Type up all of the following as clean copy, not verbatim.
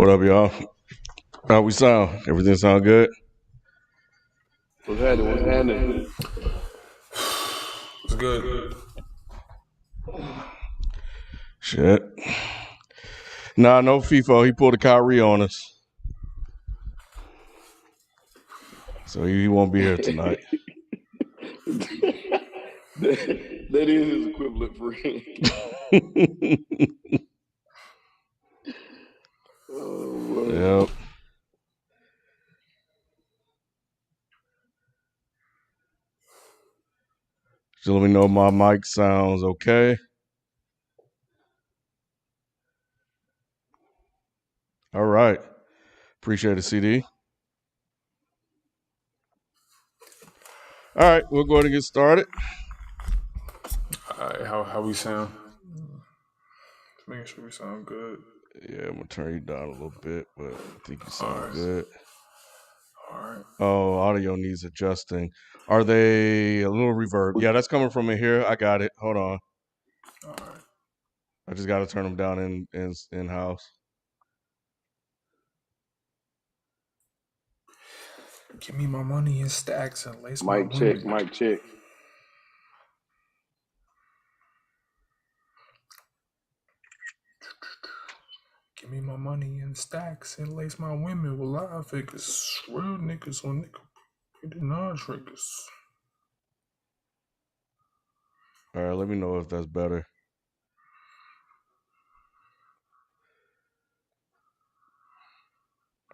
What up, y'all? How we sound? Everything sound good? What's happening? What's happening? It's good. Shit. Nah, no FIFO. He pulled a Kyrie on us. So he won't be here tonight. that is his equivalent friend. Yep. Just let me know my mic sounds okay. All right. Appreciate it, CD. All right, we're going to get started. All right, how we sound? Just making sure we sound good. Yeah, I'm gonna turn you down a little bit, but I think you sound right. good. All right. Oh, audio needs adjusting. Are they a little reverb? Yeah, that's coming from in here. I got it. Hold on. All right. I just got to turn them down in house. Give me my money in stacks and lace my Mic check, women. mic check. Give me my money in stacks and lace my women with live figures. Real niggas on nigga non-triggers. All right, let me know if that's better.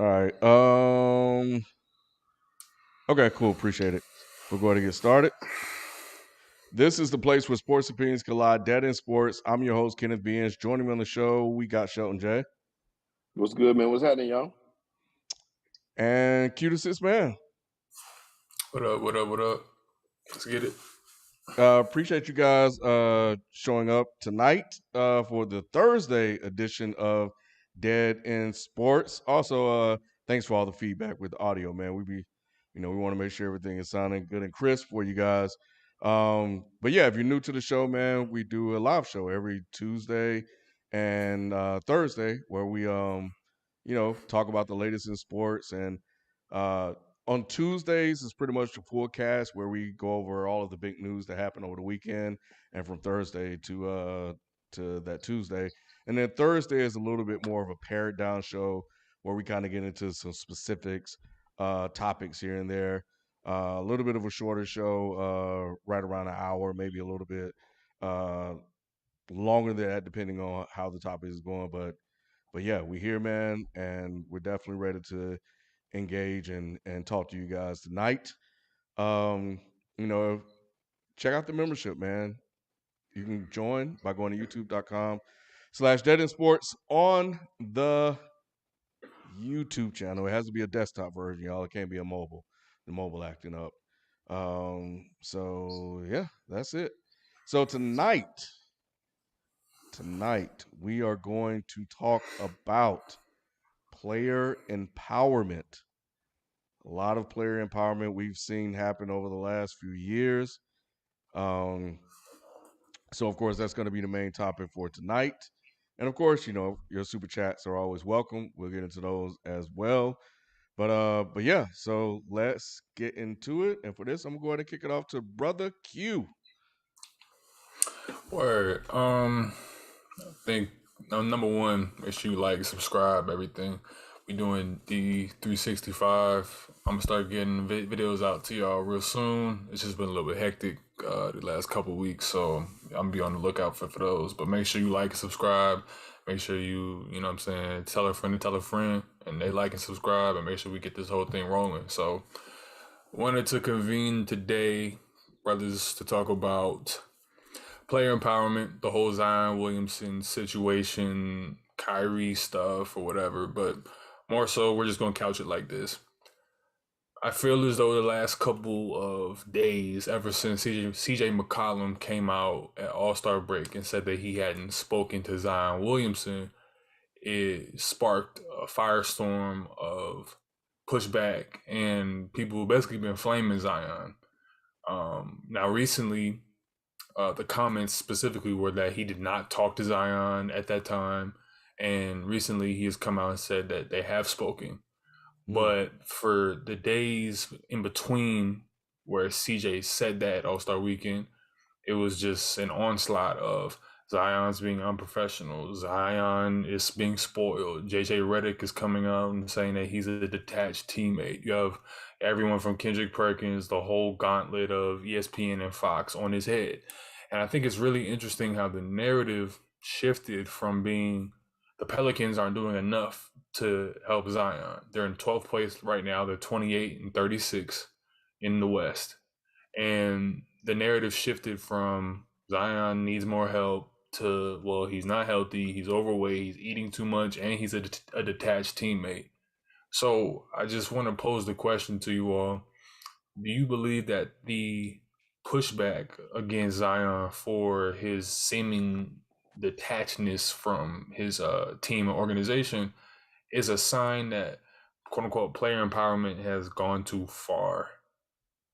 All right. Okay, cool. Appreciate it. We're going to get started. This is the place where sports opinions collide. Dead in Sports. I'm your host, Kenneth Beans. Joining me on the show, we got Shelton J. What's good, man? What's happening, y'all? And Q to 6 Man. What up? What up? What up? Let's get it. Appreciate you guys showing up tonight for the Thursday edition of Dead in Sports. Also, thanks for all the feedback with the audio, man. We want to make sure everything is sounding good and crisp for you guys. But yeah, if you're new to the show, man, we do a live show every Tuesday and Thursday where we talk about the latest in sports. And on Tuesdays is pretty much the full cast where we go over all of the big news that happened over the weekend, and from Thursday to that Tuesday. And then Thursday is a little bit more of a pared down show where we kind of get into some specifics, topics here and there. A little bit of a shorter show, right around an hour, maybe a little bit longer than that, depending on how the topic is going. But yeah, we're here, man, and we're definitely ready to engage and talk to you guys tonight. Um, check out the membership, man. You can join by going to youtube.com/Dead in Sports on the YouTube channel. It has to be a desktop version, y'all. It can't be a mobile. The mobile acting up. So yeah, that's it. So tonight we are going to talk about player empowerment. A lot of player empowerment we've seen happen over the last few years. So, of course, that's going to be the main topic for tonight. And, of course, your super chats are always welcome. We'll get into those as well. But yeah, so let's get into it. And for this, I'm going to go ahead and kick it off to Brother Q. Word. I think number one, make sure you like, subscribe, everything. We doing the 365. I'm gonna start getting videos out to y'all real soon. It's just been a little bit hectic the last couple of weeks, so I'm gonna be on the lookout for those. But make sure you like and subscribe. Make sure you know what I'm saying, tell a friend, and they like and subscribe, and make sure we get this whole thing rolling. So, wanted to convene today, brothers, to talk about player empowerment, the whole Zion Williamson situation, Kyrie stuff, or whatever. But more so, we're just gonna couch it like this. I feel as though the last couple of days, ever since CJ McCollum came out at All Star break and said that he hadn't spoken to Zion Williamson, it sparked a firestorm of pushback and people who basically been flaming Zion. Now, recently, the comments specifically were that he did not talk to Zion at that time, and recently he has come out and said that they have spoken. But for the days in between where CJ said that All Star Weekend, it was just an onslaught of Zion's being unprofessional. Zion is being spoiled. JJ Redick is coming out and saying that he's a detached teammate. You have everyone from Kendrick Perkins, the whole gauntlet of ESPN and Fox on his head. And I think it's really interesting how the narrative shifted from being the Pelicans aren't doing enough to help Zion. They're in 12th place right now. They're 28 and 36 in the West. And the narrative shifted from Zion needs more help to, well, he's not healthy, he's overweight, he's eating too much, and he's a detached teammate. So I just want to pose the question to you all. Do you believe that the pushback against Zion for his seeming detachedness from his team and organization is a sign that quote unquote player empowerment has gone too far?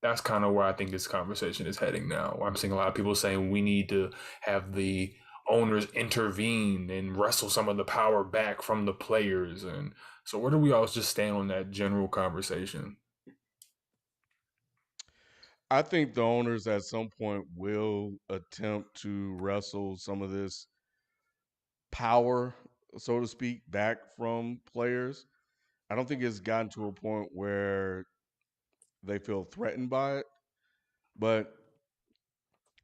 That's kind of where I think this conversation is heading now. I'm seeing a lot of people saying we need to have the owners intervene and wrestle some of the power back from the players. And so where do we all just stand on that general conversation? I think the owners at some point will attempt to wrestle some of this power, so to speak, back from players. I don't think it's gotten to a point where they feel threatened by it, but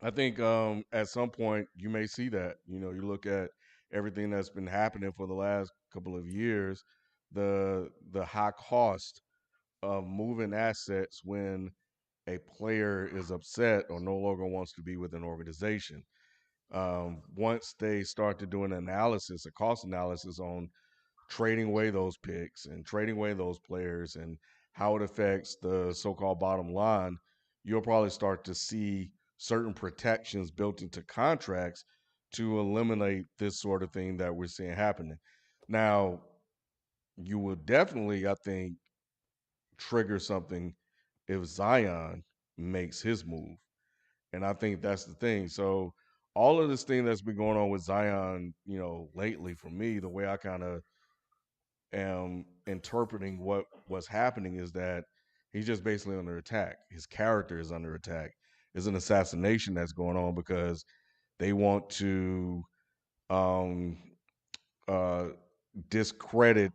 I think at some point you may see that. You know, you look at everything that's been happening for the last couple of years, the high cost of moving assets when a player is upset or no longer wants to be with an organization. Once they start to do an analysis, a cost analysis on trading away those picks and trading away those players and how it affects the so-called bottom line, you'll probably start to see certain protections built into contracts to eliminate this sort of thing that we're seeing happening. Now, you will definitely, I think, trigger something if Zion makes his move. And I think that's the thing. So all of this thing that's been going on with Zion, you know, lately for me, the way I kind of am interpreting what's happening is that he's just basically under attack. His character is under attack. There's an assassination that's going on because they want to um, uh, discredit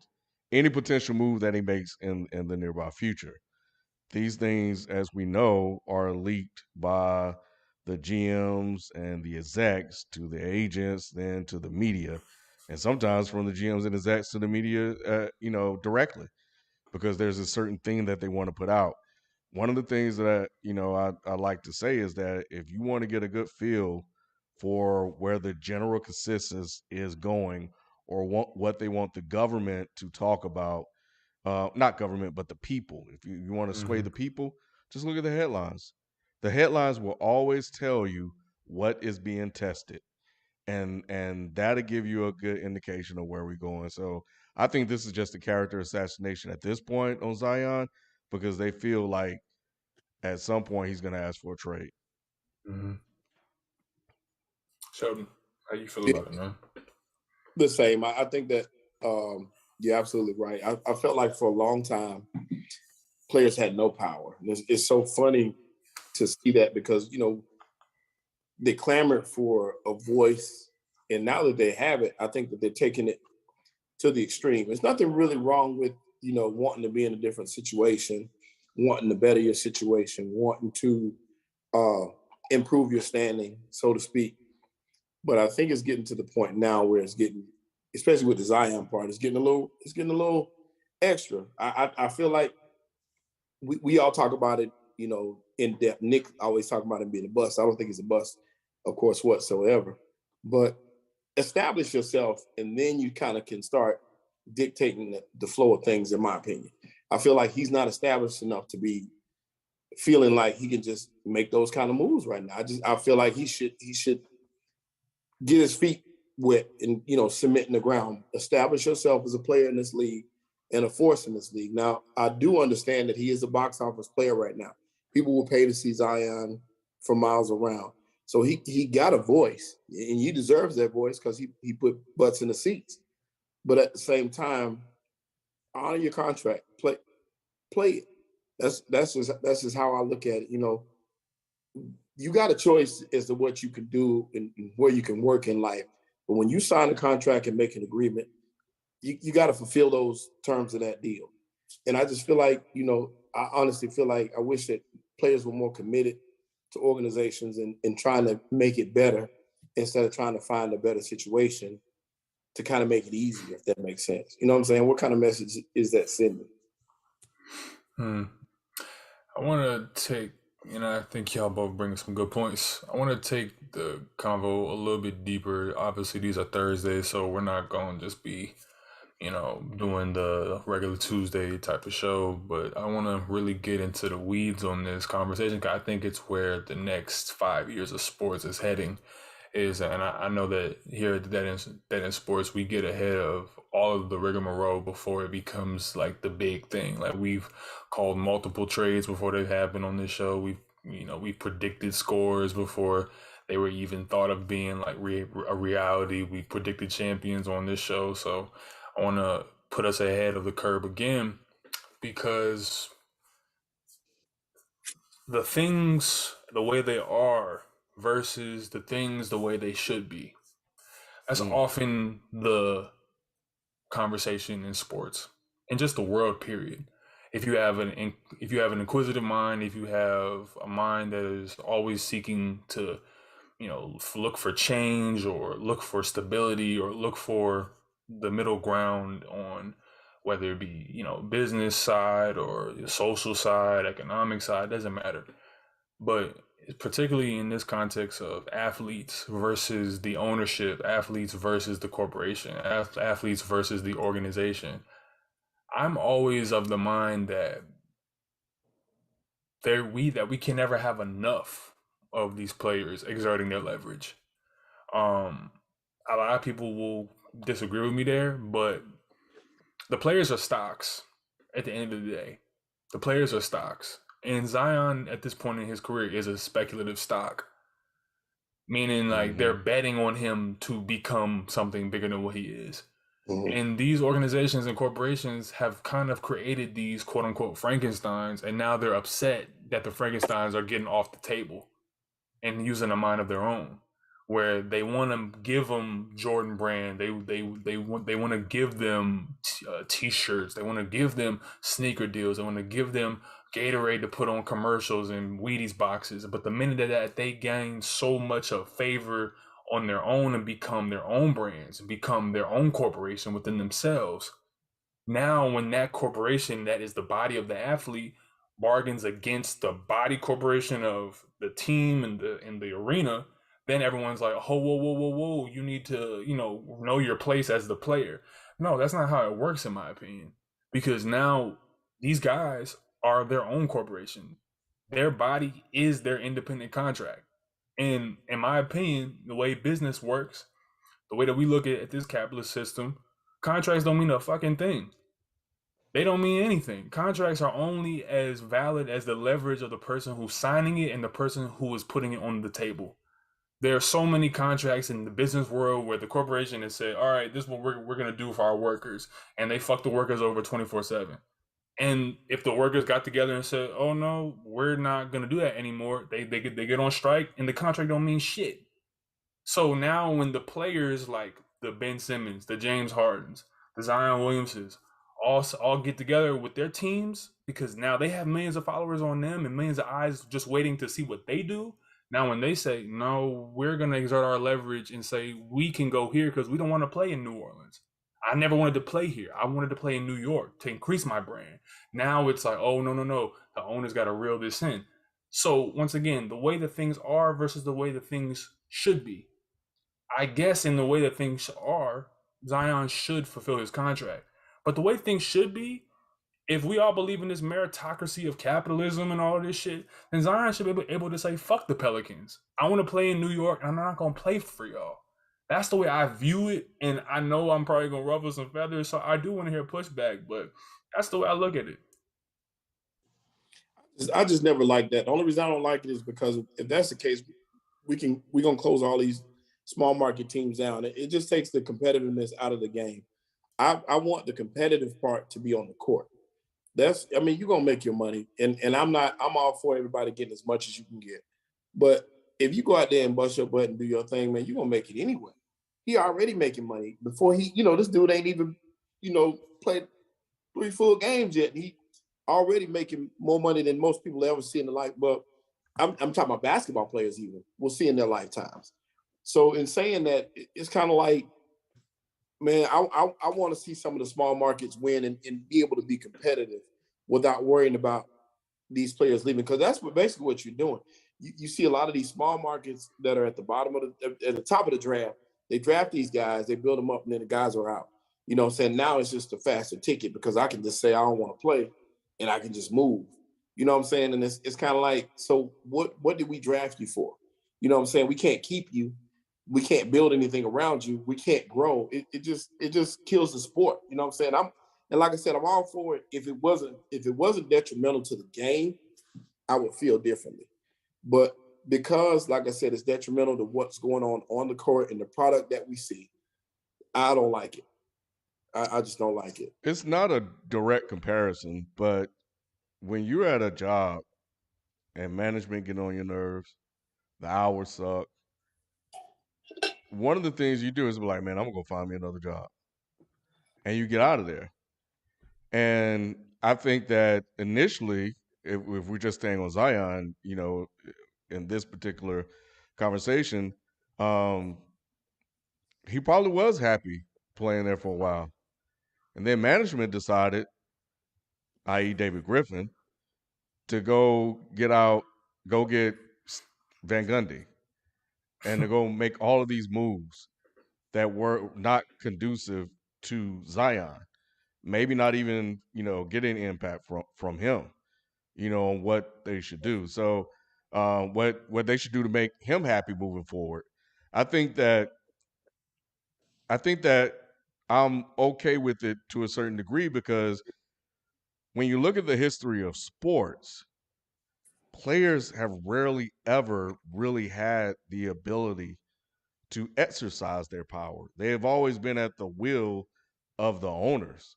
any potential move that he makes in the nearby future. These things, as we know, are leaked by the GMs and the execs to the agents, then to the media, and sometimes from the GMs and execs to the media, directly, because there's a certain thing that they want to put out. One of the things that I like to say is that if you want to get a good feel for where the general consensus is going, or what they want the government to talk about, not government, but the people. If you want to sway Mm-hmm. the people, just look at the headlines. The headlines will always tell you what is being tested, and that'll give you a good indication of where we're going. So I think this is just a character assassination at this point on Zion because they feel like at some point he's going to ask for a trade. Mm-hmm. Sheldon, how you feel Yeah, about it, man? the same. I think that you're absolutely right. I felt like for a long time, players had no power. And it's so funny to see that because, they clamored for a voice. And now that they have it, I think that they're taking it to the extreme. There's nothing really wrong with, wanting to be in a different situation, wanting to better your situation, wanting to uh, improve your standing, so to speak. But I think it's getting to the point now where it's getting, especially with the Zion part, it's getting a little extra. I feel like we all talk about it, in depth. Nick always talk about it being a bust. I don't think it's a bust, of course, whatsoever. But establish yourself, and then you kind of can start dictating the flow of things. In my opinion, I feel like he's not established enough to be feeling like he can just make those kind of moves right now. I feel like he should get his feet wet and cement in the ground. Establish yourself as a player in this league and a force in this league. Now, I do understand that he is a box office player right now. People will pay to see Zion for miles around. So he got a voice, and he deserves that voice because he put butts in the seats. But at the same time, honor your contract. Play it. That's just how I look at it. You got a choice as to what you can do and where you can work in life. But when you sign a contract and make an agreement, you got to fulfill those terms of that deal. And I just feel like, I honestly feel like I wish that players were more committed to organizations and trying to make it better instead of trying to find a better situation to kind of make it easier, if that makes sense. You know what I'm saying? What kind of message is that sending? I want to take, I think y'all both bring some good points. I want to take the convo a little bit deeper. Obviously, these are Thursdays, so we're not going to just be, doing the regular Tuesday type of show, but I want to really get into the weeds on this conversation because I think it's where the next 5 years of sports is heading. And I know that here at Dead in Sports, we get ahead of all of the rigmarole before it becomes like the big thing. Like we've called multiple trades before they happen on this show. We've predicted scores before they were even thought of being like a reality. We predicted champions on this show. So I want to put us ahead of the curve again because the things the way they are versus the things the way they should be. That's often the conversation in sports and just the world period. If you have an inquisitive mind, if you have a mind that is always seeking to, look for change or look for stability or look for the middle ground on whether it be, business side or the social side, economic side, doesn't matter. But particularly in this context of athletes versus the ownership, athletes versus the corporation, athletes versus the organization, I'm always of the mind that we can never have enough of these players exerting their leverage. A lot of people will disagree with me there, but the players are stocks at the end of the day. The players are stocks. And Zion, at this point in his career, is a speculative stock, meaning like they're betting on him to become something bigger than what he is. And these organizations and corporations have kind of created these quote unquote Frankensteins, and now they're upset that the Frankensteins are getting off the table and using a mind of their own, where they want to give them Jordan Brand, they want to give them t-shirts, they want to give them sneaker deals, they want to give them Gatorade to put on commercials and Wheaties boxes. But the minute that they gain so much of favor on their own and become their own brands and become their own corporation within themselves, now when that corporation that is the body of the athlete bargains against the body corporation of the team and the arena, then everyone's like, oh, whoa, you need to, know your place as the player. No, that's not how it works, in my opinion, because now these guys are their own corporation. Their body is their independent contract. And in my opinion, the way business works, the way that we look at this capitalist system, contracts don't mean a fucking thing. They don't mean anything. Contracts are only as valid as the leverage of the person who's signing it and the person who is putting it on the table. There are so many contracts in the business world where the corporation has said, all right, this is what we're going to do for our workers. And they fuck the workers over 24/7. And if the workers got together and said, oh no, we're not going to do that anymore, they get on strike and the contract don't mean shit. So now when the players like the Ben Simmons, the James Hardens, the Zion Williamsons, all get together with their teams because now they have millions of followers on them and millions of eyes just waiting to see what they do. Now, when they say, no, we're going to exert our leverage and say we can go here because we don't want to play in New Orleans. I never wanted to play here. I wanted to play in New York to increase my brand. Now it's like, oh, no, no, no. The owner's got to reel this in. So, once again, the way that things are versus the way that things should be. I guess in the way that things are, Zion should fulfill his contract. But the way things should be, if we all believe in this meritocracy of capitalism and all of this shit, then Zion should be able to say, fuck the Pelicans. I want to play in New York and I'm not going to play for y'all. That's the way I view it. And I know I'm probably going to ruffle some feathers. So I do want to hear pushback, but that's the way I look at it. I just never liked that. The only reason I don't like it is because if that's the case, we're gonna close all these small market teams down. It just takes the competitiveness out of the game. I want the competitive part to be on the court. I mean, you're gonna make your money, and I'm all for everybody getting as much as you can get. But if you go out there and bust your butt and do your thing, man, you're gonna make it anyway. He already making money before this dude ain't even, played 3 full games yet. He already making more money than most people ever see in their life. But I'm talking about basketball players even will see in their lifetimes. So in saying that, it's kind of like, man, I want to see some of the small markets win and be able to be competitive without worrying about these players leaving, because that's basically what you're doing. You see a lot of these small markets that are at the bottom of at the top of the draft. They draft these guys, they build them up, and then the guys are out. You know what I'm saying? Now it's just a faster ticket because I can just say I don't want to play and I can just move. You know what I'm saying? And it's kind of like, so what did we draft you for? You know what I'm saying? We can't keep you. We can't build anything around you. We can't grow. It just kills the sport. You know what I'm saying? And like I said, I'm all for it. If it wasn't detrimental to the game, I would feel differently. But because, like I said, it's detrimental to what's going on the court and the product that we see, I don't like it. I just don't like it. It's not a direct comparison, but when you're at a job and management get on your nerves, the hours suck. One of the things you do is be like, man, I'm gonna go find me another job, and you get out of there. And I think that initially, if we're just staying on Zion, in this particular conversation, um, he probably was happy playing there for a while, and then management decided, i.e., David Griffin, to go get Van Gundy, and to go make all of these moves that were not conducive to Zion. Maybe not even, getting impact from him, on what they should do. So what they should do to make him happy moving forward. I think that I think that I'm okay with it to a certain degree because when you look at the history of sports, players have rarely ever really had the ability to exercise their power. They have always been at the will of the owners.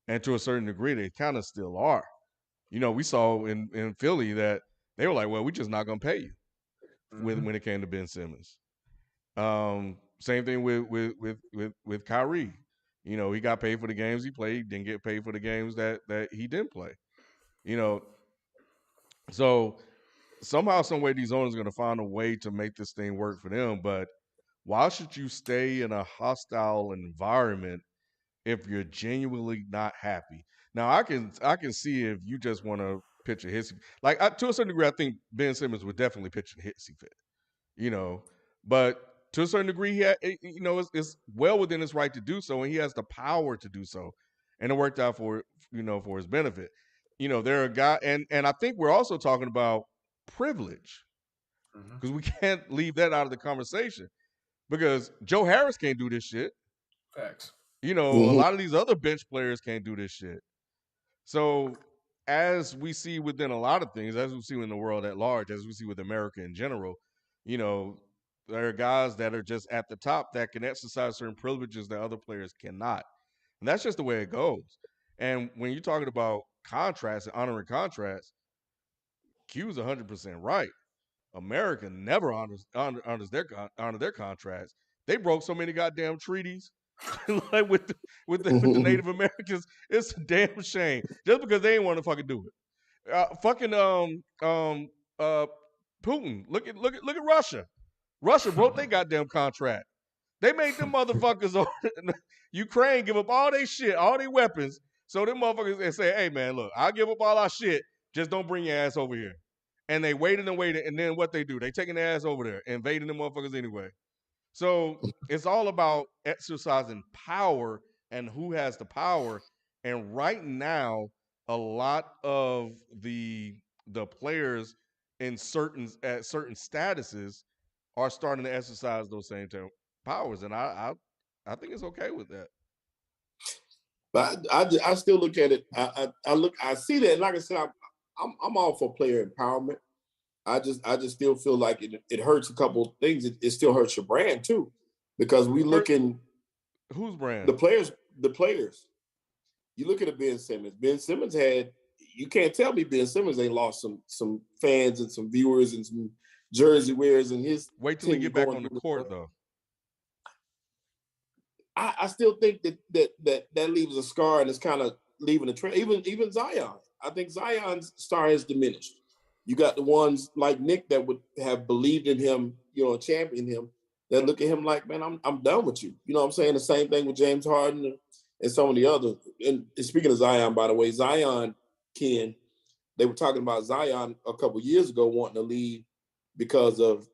And to a certain degree, they kind of still are. We saw in Philly that they were like, well, we're just not going to pay you Mm-hmm. when it came to Ben Simmons. Same thing with Kyrie. He got paid for the games he played, didn't get paid for the games that he didn't play. You know, so somehow, some way, these owners are going to find a way to make this thing work for them. But why should you stay in a hostile environment if you're genuinely not happy? Now, I can see if you just want to pitch a hissy, to a certain degree, I think Ben Simmons would definitely pitch a hissy fit, you know, but to a certain degree, it's well within his right to do so, and he has the power to do so, and it worked out for his benefit. There are guys, and I think we're also talking about privilege Mm-hmm. because we can't leave that out of the conversation because Joe Harris can't do this shit. Facts. A Mm-hmm. lot of these other bench players can't do this shit. So, as we see within a lot of things, as we see in the world at large, as we see with America in general, you know, there are guys that are just at the top that can exercise certain privileges that other players cannot. And that's just the way it goes. And when you're talking about contracts and honoring contracts, Q's 100% right. America never honors their contracts. They broke so many goddamn treaties like with the Native Americans, it's a damn shame. Just because they ain't want to fucking do it. Fucking uh Putin. Look at Russia. Russia broke their goddamn contract. They made them motherfuckers on Ukraine give up all their shit, all their weapons. So them motherfuckers they say, hey man, look, I'll give up all our shit. Just don't bring your ass over here. And they waited and waited, and then what they do? They taking their ass over there, invading them motherfuckers anyway. So it's all about exercising power and who has the power. And right now, a lot of the players in certain statuses are starting to exercise those same powers, and I think it's okay with that. But I still look at it. I see that. Like I said, I'm all for player empowerment. I just still feel like it hurts a couple of things. It still hurts your brand too, because we looking whose brand? The players. You look at a Ben Simmons. Ben Simmons had. You can't tell me Ben Simmons ain't lost some fans and some viewers and some jersey wearers and his. Wait till he get back on the court though. I still think that leaves a scar and it's kind of leaving a trail. Even Zion. I think Zion's star has diminished. You got the ones like Nick that would have believed in him, championed him, that look at him like, man, I'm done with you. You know what I'm saying? The same thing with James Harden and some of the others. And speaking of Zion, by the way, Zion, Ken, they were talking about Zion a couple years ago wanting to leave because of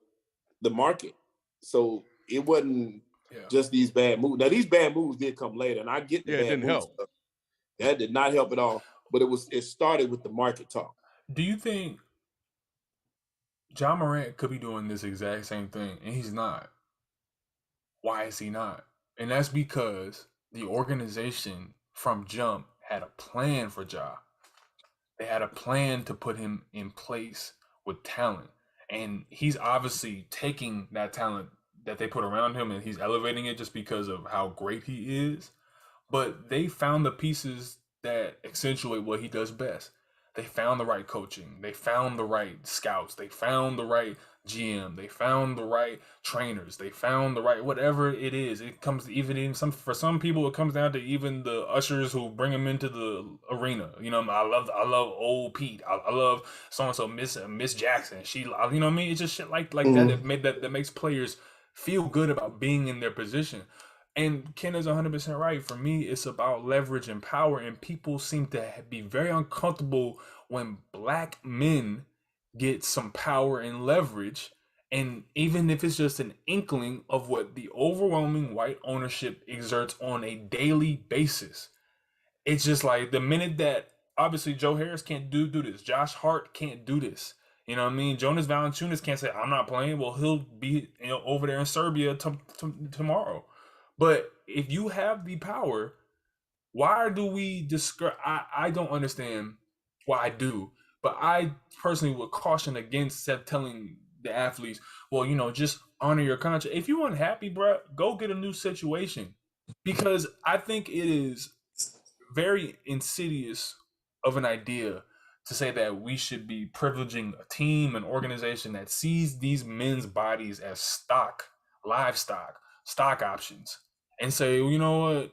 the market. So it wasn't just these bad moves. Now, these bad moves did come later, and I get the bad moves. Help. That did not help at all. But it started with the market talk. Do you think Ja Morant could be doing this exact same thing, and he's not? Why is he not? And that's because the organization from jump had a plan for Ja. They had a plan to put him in place with talent. And he's obviously taking that talent that they put around him and he's elevating it just because of how great he is. But they found the pieces that accentuate what he does best. They found the right coaching. They found the right scouts. They found the right GM. They found the right trainers. They found the right whatever it is. It comes even in for some people. It comes down to even the ushers who bring them into the arena. I love old Pete. I love so and so Miss Jackson. She, you know what I mean. It's just shit like that makes players feel good about being in their position. And Ken is 100% right. For me, it's about leverage and power, and people seem to be very uncomfortable when black men get some power and leverage, and even if it's just an inkling of what the overwhelming white ownership exerts on a daily basis. It's just like the minute that obviously Joe Harris can't do this, Josh Hart can't do this. You know what I mean? Jonas Valanciunas can't say, I'm not playing. Well, he'll be over there in Serbia tomorrow. But if you have the power, why do we discourage? I don't understand why I do, but I personally would caution against telling the athletes, well, just honor your contract. If you're unhappy, bro, go get a new situation. Because I think it is very insidious of an idea to say that we should be privileging a team, an organization that sees these men's bodies as livestock, stock options, and say, you know what,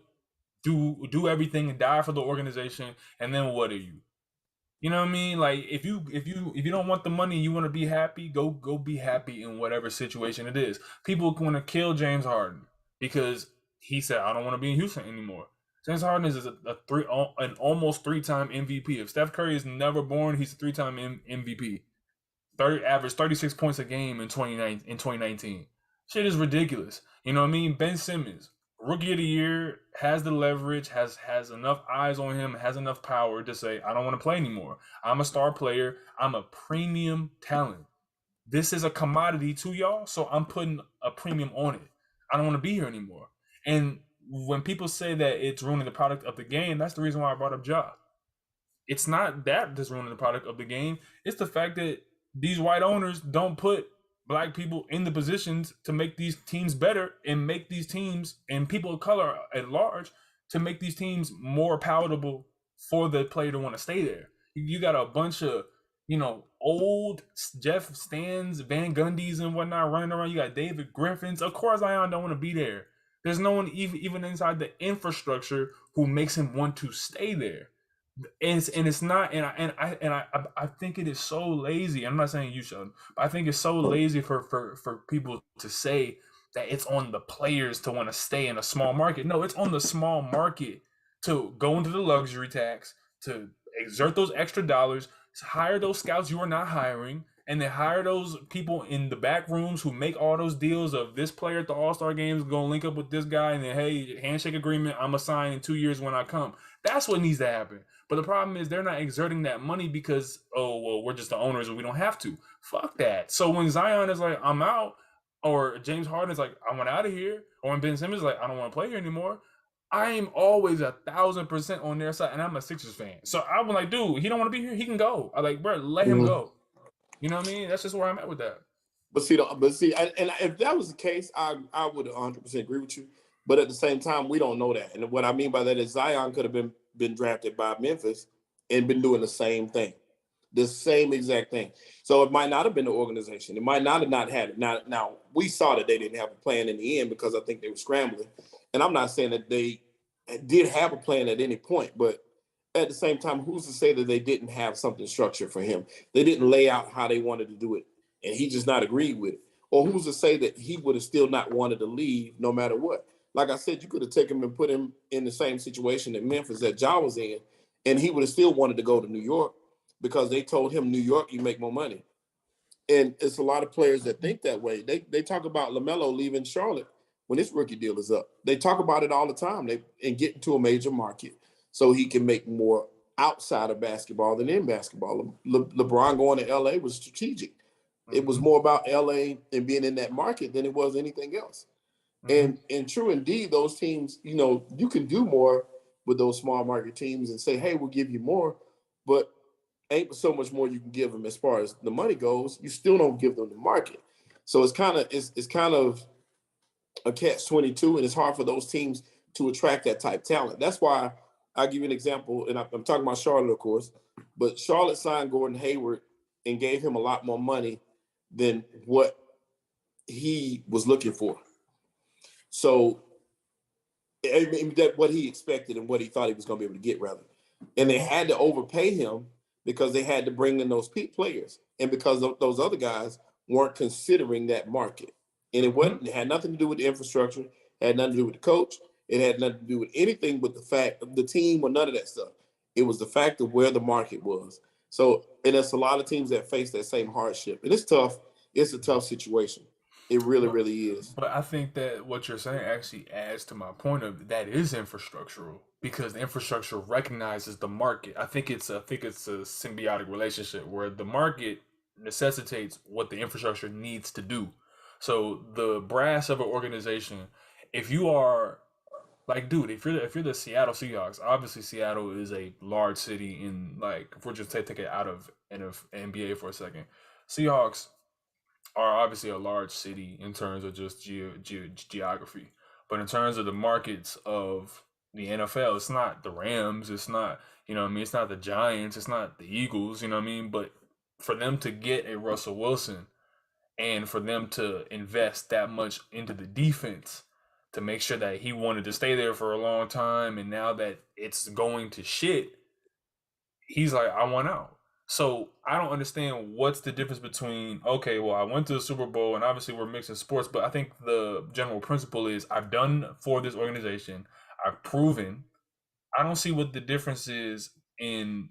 do everything and die for the organization, and then what are you? You know what I mean? Like if you don't want the money, you want to be happy, go be happy in whatever situation it is. People want to kill James Harden because he said, I don't want to be in Houston anymore. James Harden is an almost 3-time MVP. If Steph Curry is never born, he's a 3-time MVP. Average 36 points a game in 2019. Shit is ridiculous. You know what I mean? Ben Simmons, rookie of the year, has the leverage, has enough eyes on him, has enough power to say, I don't want to play anymore. I'm a star player. I'm a premium talent. This is a commodity to y'all, so I'm putting a premium on it. I don't want to be here anymore. And when people say that it's ruining the product of the game, that's the reason why I brought up Ja. It's not that that's ruining the product of the game. It's the fact that these white owners don't put black people in the positions to make these teams better and make these teams and people of color at large to make these teams more palatable for the player to want to stay there. You got a bunch of, old Jeff Stans, Van Gundy's and whatnot running around. You got David Griffins. Of course, Zion don't want to be there. There's no one even inside the infrastructure who makes him want to stay there. And it's not, and I think it is so lazy. I'm not saying you should, but I think it's so lazy for people to say that it's on the players to want to stay in a small market. No, it's on the small market to go into the luxury tax, to exert those extra dollars, hire those scouts you are not hiring, and then hire those people in the back rooms who make all those deals of this player at the All-Star games gonna link up with this guy, and then hey, handshake agreement, I'm gonna sign in 2 years when I come. That's what needs to happen. But the problem is they're not exerting that money because, oh well, we're just the owners and we don't have to. Fuck that. So when Zion is like, I'm out, or James Harden is like, I want out of here, or when Ben Simmons is like, I don't want to play here anymore, I am always 1,000% on their side, and I'm a Sixers fan. So I'm like, dude, he don't want to be here, he can go. I like, bro, let him go. You know what I mean? That's just where I'm at with that. But see, and if that was the case, I would 100% agree with you. But at the same time, we don't know that. And what I mean by that is Zion could have been drafted by Memphis and been doing the same thing, the same exact thing. So it might not have been the organization. It might not have not had it. Now we saw that they didn't have a plan in the end because I think they were scrambling. And I'm not saying that they did have a plan at any point, but at the same time, who's to say that they didn't have something structured for him? They didn't lay out how they wanted to do it, and he just not agreed with it. Or who's to say that he would have still not wanted to leave no matter what? Like I said, you could have taken him and put him in the same situation that Memphis that Ja was in, and he would have still wanted to go to New York because they told him New York you make more money. And it's a lot of players that think that way. They talk about LaMelo leaving Charlotte when his rookie deal is up. They talk about it all the time. And get into a major market so he can make more outside of basketball than in basketball. LeBron going to LA was strategic. It was more about LA and being in that market than it was anything else. And true indeed, those teams, you can do more with those small market teams and say, hey, we'll give you more, but ain't so much more you can give them as far as the money goes. You still don't give them the market. So it's kind of a catch-22, and it's hard for those teams to attract that type talent. That's why I'll give you an example, and I'm talking about Charlotte, of course, but Charlotte signed Gordon Hayward and gave him a lot more money than what he was looking for. So that what he expected and what he thought he was going to be able to get, rather. And they had to overpay him because they had to bring in those players, and because those other guys weren't considering that market. And it had nothing to do with the infrastructure, had nothing to do with the coach. It had nothing to do with anything but the fact of the team or none of that stuff. It was the fact of where the market was. So, and there's a lot of teams that face that same hardship. And it's tough. It's a tough situation. It really, really is. But I think that what you're saying actually adds to my point of that is infrastructural, because the infrastructure recognizes the market. I think it's a symbiotic relationship where the market necessitates what the infrastructure needs to do. So the brass of an organization, if you are like, dude, if you're the Seattle Seahawks, obviously Seattle is a large city in, like, if we're just take it out of NBA for a second, Seahawks are obviously a large city in terms of just geography. But in terms of the markets of the NFL, it's not the Rams, it's not, it's not the Giants, it's not the Eagles, you know what I mean? But for them to get a Russell Wilson and for them to invest that much into the defense to make sure that he wanted to stay there for a long time, and now that it's going to shit, he's like, I want out. So I don't understand what's the difference between, okay, well, I went to the Super Bowl and obviously we're mixing sports, but I think the general principle is I've done for this organization, I've proven. I don't see what the difference is in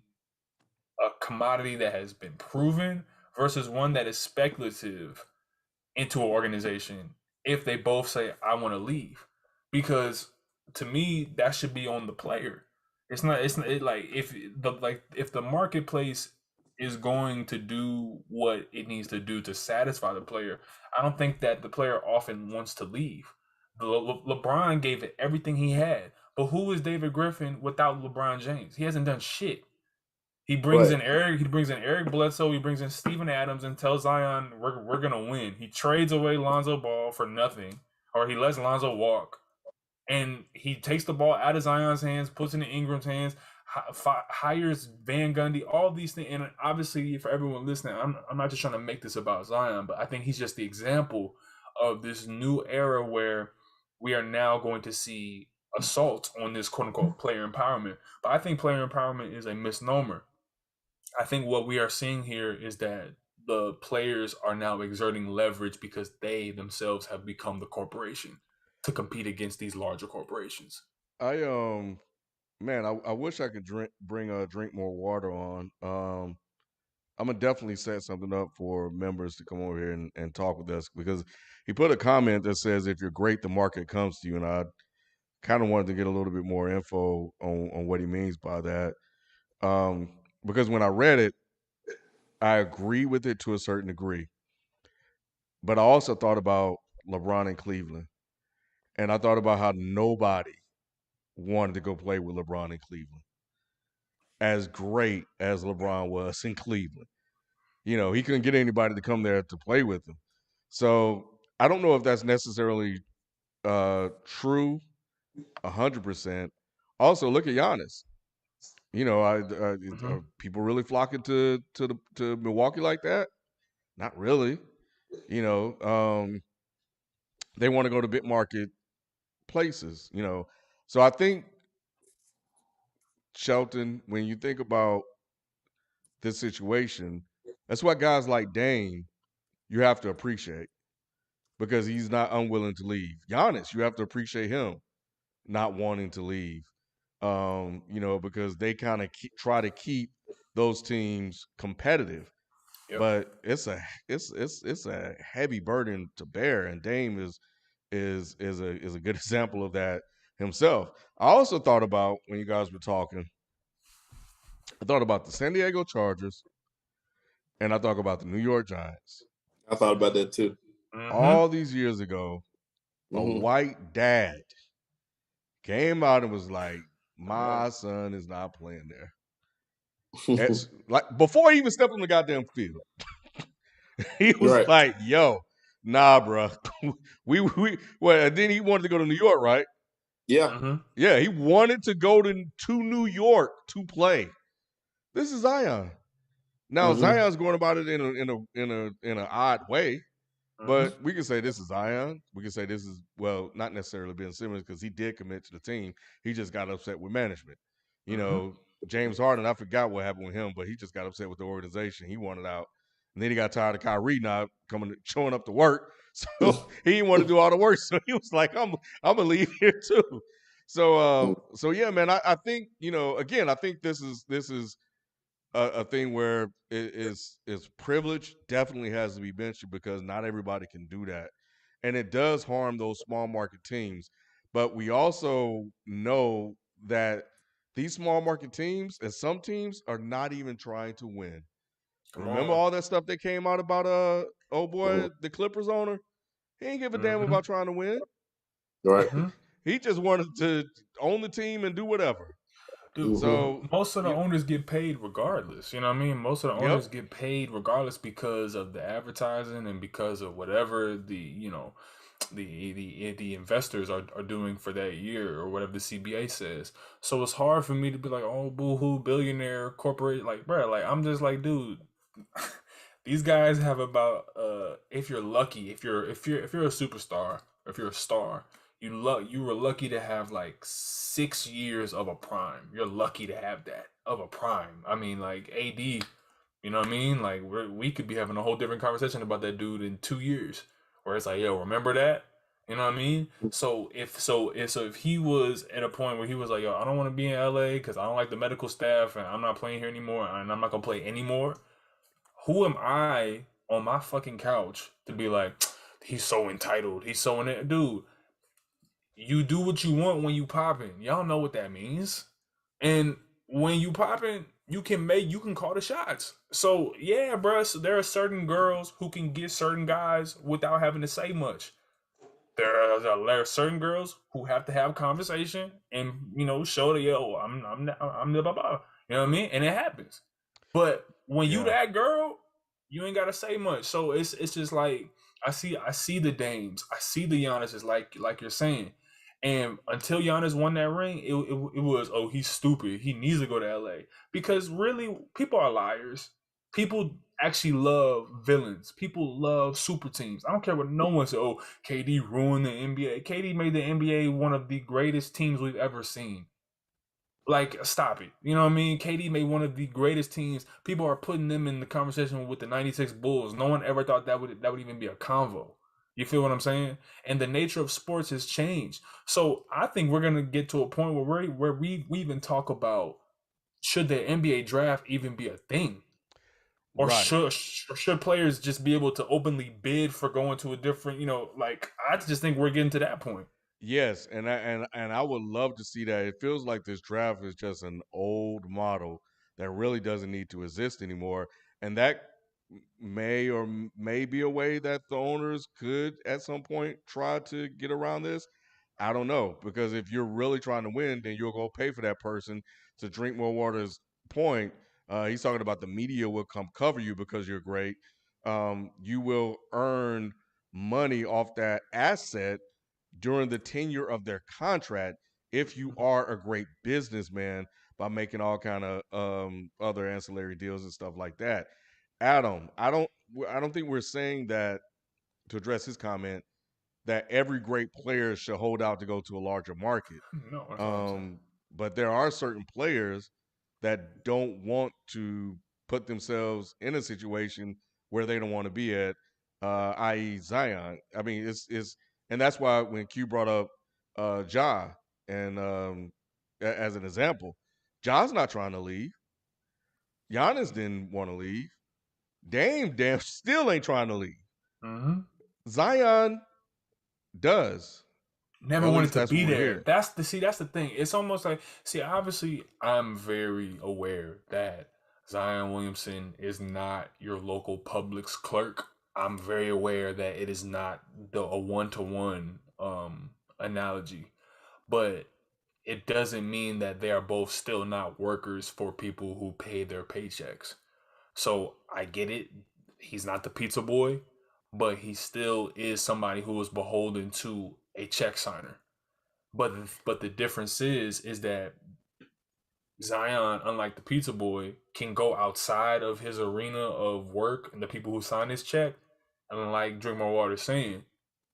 a commodity that has been proven versus one that is speculative into an organization if they both say I want to leave, because to me that should be on the player. It's not like if the marketplace is going to do what it needs to do to satisfy the player, I don't think that the player often wants to leave. LeBron gave it everything he had, but who is David Griffin without LeBron James? He hasn't done shit. He brings Right. in Eric. He brings in Eric Bledsoe. He brings in Steven Adams and tells Zion, "We're gonna win." He trades away Lonzo Ball for nothing, or he lets Lonzo walk, and he takes the ball out of Zion's hands, puts it in Ingram's hands, hires Van Gundy. All these things, and obviously for everyone listening, I'm not just trying to make this about Zion, but I think he's just the example of this new era where we are now going to see assault on this quote unquote player empowerment. But I think player empowerment is a misnomer. I think what we are seeing here is that the players are now exerting leverage because they themselves have become the corporation to compete against these larger corporations. I man, I wish I could drink more water on. I'm gonna definitely set something up for members to come over here and talk with us because he put a comment that says if you're great, the market comes to you, and I kind of wanted to get a little bit more info on what he means by that. Because when I read it, I agree with it to a certain degree, but I also thought about LeBron in Cleveland, and I thought about how nobody wanted to go play with LeBron in Cleveland. As great as LeBron was in Cleveland, he couldn't get anybody to come there to play with him. So I don't know if that's necessarily true 100%. Also, look at Giannis. Mm-hmm. People really flocking to Milwaukee like that? Not really. You know, they want to go to big market places. So I think Shelton, when you think about this situation, that's why guys like Dame you have to appreciate because he's not unwilling to leave. Giannis, you have to appreciate him not wanting to leave. Because they kind of try to keep those teams competitive. Yep. But it's a heavy burden to bear, and Dame is a good example of that himself. I also thought about when you guys were talking, I thought about the San Diego Chargers, and I thought about the New York Giants. I thought about that too. Mm-hmm. All these years ago, a Mm-hmm. white dad came out and was like, Right. "My son is not playing there." It's like before he even stepped on the goddamn field, he was Right. like, "Yo, nah, bro. we well." And then he wanted to go to New York, right? Yeah. Mm-hmm. Yeah, he wanted to go to New York to play. This is Zion. Now Mm-hmm. Zion's going about it in an odd way. Mm-hmm. But we can say this is Zion. We can say this is, well, not necessarily Ben Simmons because he did commit to the team. He just got upset with management. You Mm-hmm. know, James Harden, I forgot what happened with him, but he just got upset with the organization. He wanted out. And then he got tired of Kyrie not showing up to work. So he didn't want to do all the work. So he was like, I'm gonna leave here too. So yeah, man, I think, again, I think this is a thing where is privilege definitely has to be mentioned because not everybody can do that, and it does harm those small market teams. But we also know that these small market teams and some teams are not even trying to win. Come Remember on. all that stuff that came out about oh boy, the Clippers owner? He ain't give a damn Mm-hmm. about trying to win. Right. Mm-hmm. He just wanted to own the team and do whatever. Dude, Mm-hmm. So most of the you, owners get paid regardless. You know what I mean? Most of the yep, owners get paid regardless because of the advertising and because of whatever the investors are doing for that year or whatever the CBA says. So it's hard for me to be like, oh, boo hoo, billionaire corporate. Like, bro, like I'm just like, dude, these guys have about if you're lucky, if you're a superstar, if you're a star, you were lucky to have like 6 years of a prime. You're lucky to have that of a prime. I mean, like AD, you know what I mean? Like we could be having a whole different conversation about that dude in 2 years, where it's like, yo, remember that? You know what I mean? So if he was at a point where he was like, yo, I don't want to be in LA because I don't like the medical staff and I'm not playing here anymore and I'm not gonna play anymore. Who am I on my fucking couch to be like, he's so entitled, he's so in it, dude? You do what you want when you popping. Y'all know what that means. And when you popping, you can call the shots. So yeah, bro. So there are certain girls who can get certain guys without having to say much. There are certain girls who have to have conversation and show that yo I'm the blah blah. You know what I mean? And it happens. But when you yeah, that girl, you ain't gotta say much. So it's just like I see the Dames, I see the Giannis like you're saying. And until Giannis won that ring, it was, oh, he's stupid. He needs to go to LA because really people are liars. People actually love villains. People love super teams. I don't care what no one says. Oh, KD ruined the NBA. KD made the NBA one of the greatest teams we've ever seen. Like, stop it. You know what I mean? KD made one of the greatest teams. People are putting them in the conversation with the 96 Bulls. No one ever thought that would even be a convo. You feel what I'm saying? And the nature of sports has changed. So I think we're gonna get to a point where we even talk about, should the NBA draft even be a thing? Or Right. should players just be able to openly bid for going to a different, like, I just think we're getting to that point. Yes, and I would love to see that. It feels like this draft is just an old model that really doesn't need to exist anymore, and that may be a way that the owners could at some point try to get around this. I don't know, because if you're really trying to win, then you'll go pay for that person. To drink more water's point, he's talking about the media will come cover you because you're great. You will earn money off that asset during the tenure of their contract if you are a great businessman by making all kind of other ancillary deals and stuff like that. Adam, I don't think we're saying that, to address his comment, that every great player should hold out to go to a larger market. No, that's all I'm saying. Um, but there are certain players that don't want to put themselves in a situation where they don't want to be at, i.e., Zion. I mean, and that's why when Q brought up Ja and as an example, Ja's not trying to leave. Giannis didn't want to leave. Dame damn still ain't trying to leave. Mm-hmm. Zion does. Never At wanted least to that's what be we're there. hearing. That's the thing. It's almost like, see, obviously I'm very aware that Zion Williamson is not your local Publix clerk. I'm very aware that it is not a one-to-one analogy. But it doesn't mean that they are both still not workers for people who pay their paychecks. So I get it. He's not the pizza boy, but he still is somebody who is beholden to a check signer. But the difference is that Zion, unlike the pizza boy, can go outside of his arena of work and the people who sign his check. And like Drink More Water saying,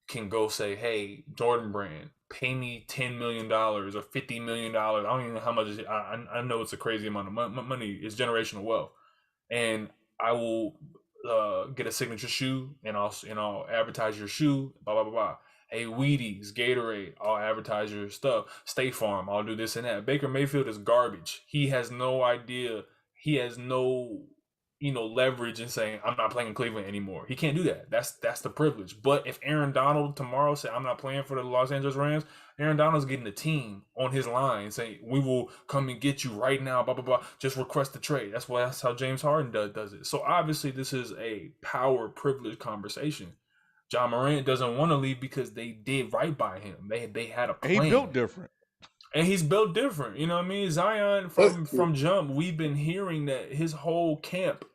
can go say, "Hey, Jordan Brand, pay me $10 million or $50 million. I don't even know how much. I know it's a crazy amount of money. It's generational wealth, and I will get a signature shoe, and I'll advertise your shoe. Blah blah blah blah. Hey, Wheaties, Gatorade, I'll advertise your stuff. State Farm, I'll do this and that. Baker Mayfield is garbage. He has no idea. He has no leverage in saying I'm not playing in Cleveland anymore. He can't do that. That's the privilege. But if Aaron Donald tomorrow said I'm not playing for the Los Angeles Rams, Aaron Donald's getting the team on his line saying we will come and get you right now. Blah blah blah. Just request the trade. That's how James Harden does it. So obviously this is a power privilege conversation. John Morant doesn't want to leave because they did right by him. They had a And he built plan. different. And he's built different. You know what I mean? Zion That's from jump, we've been hearing that his whole camp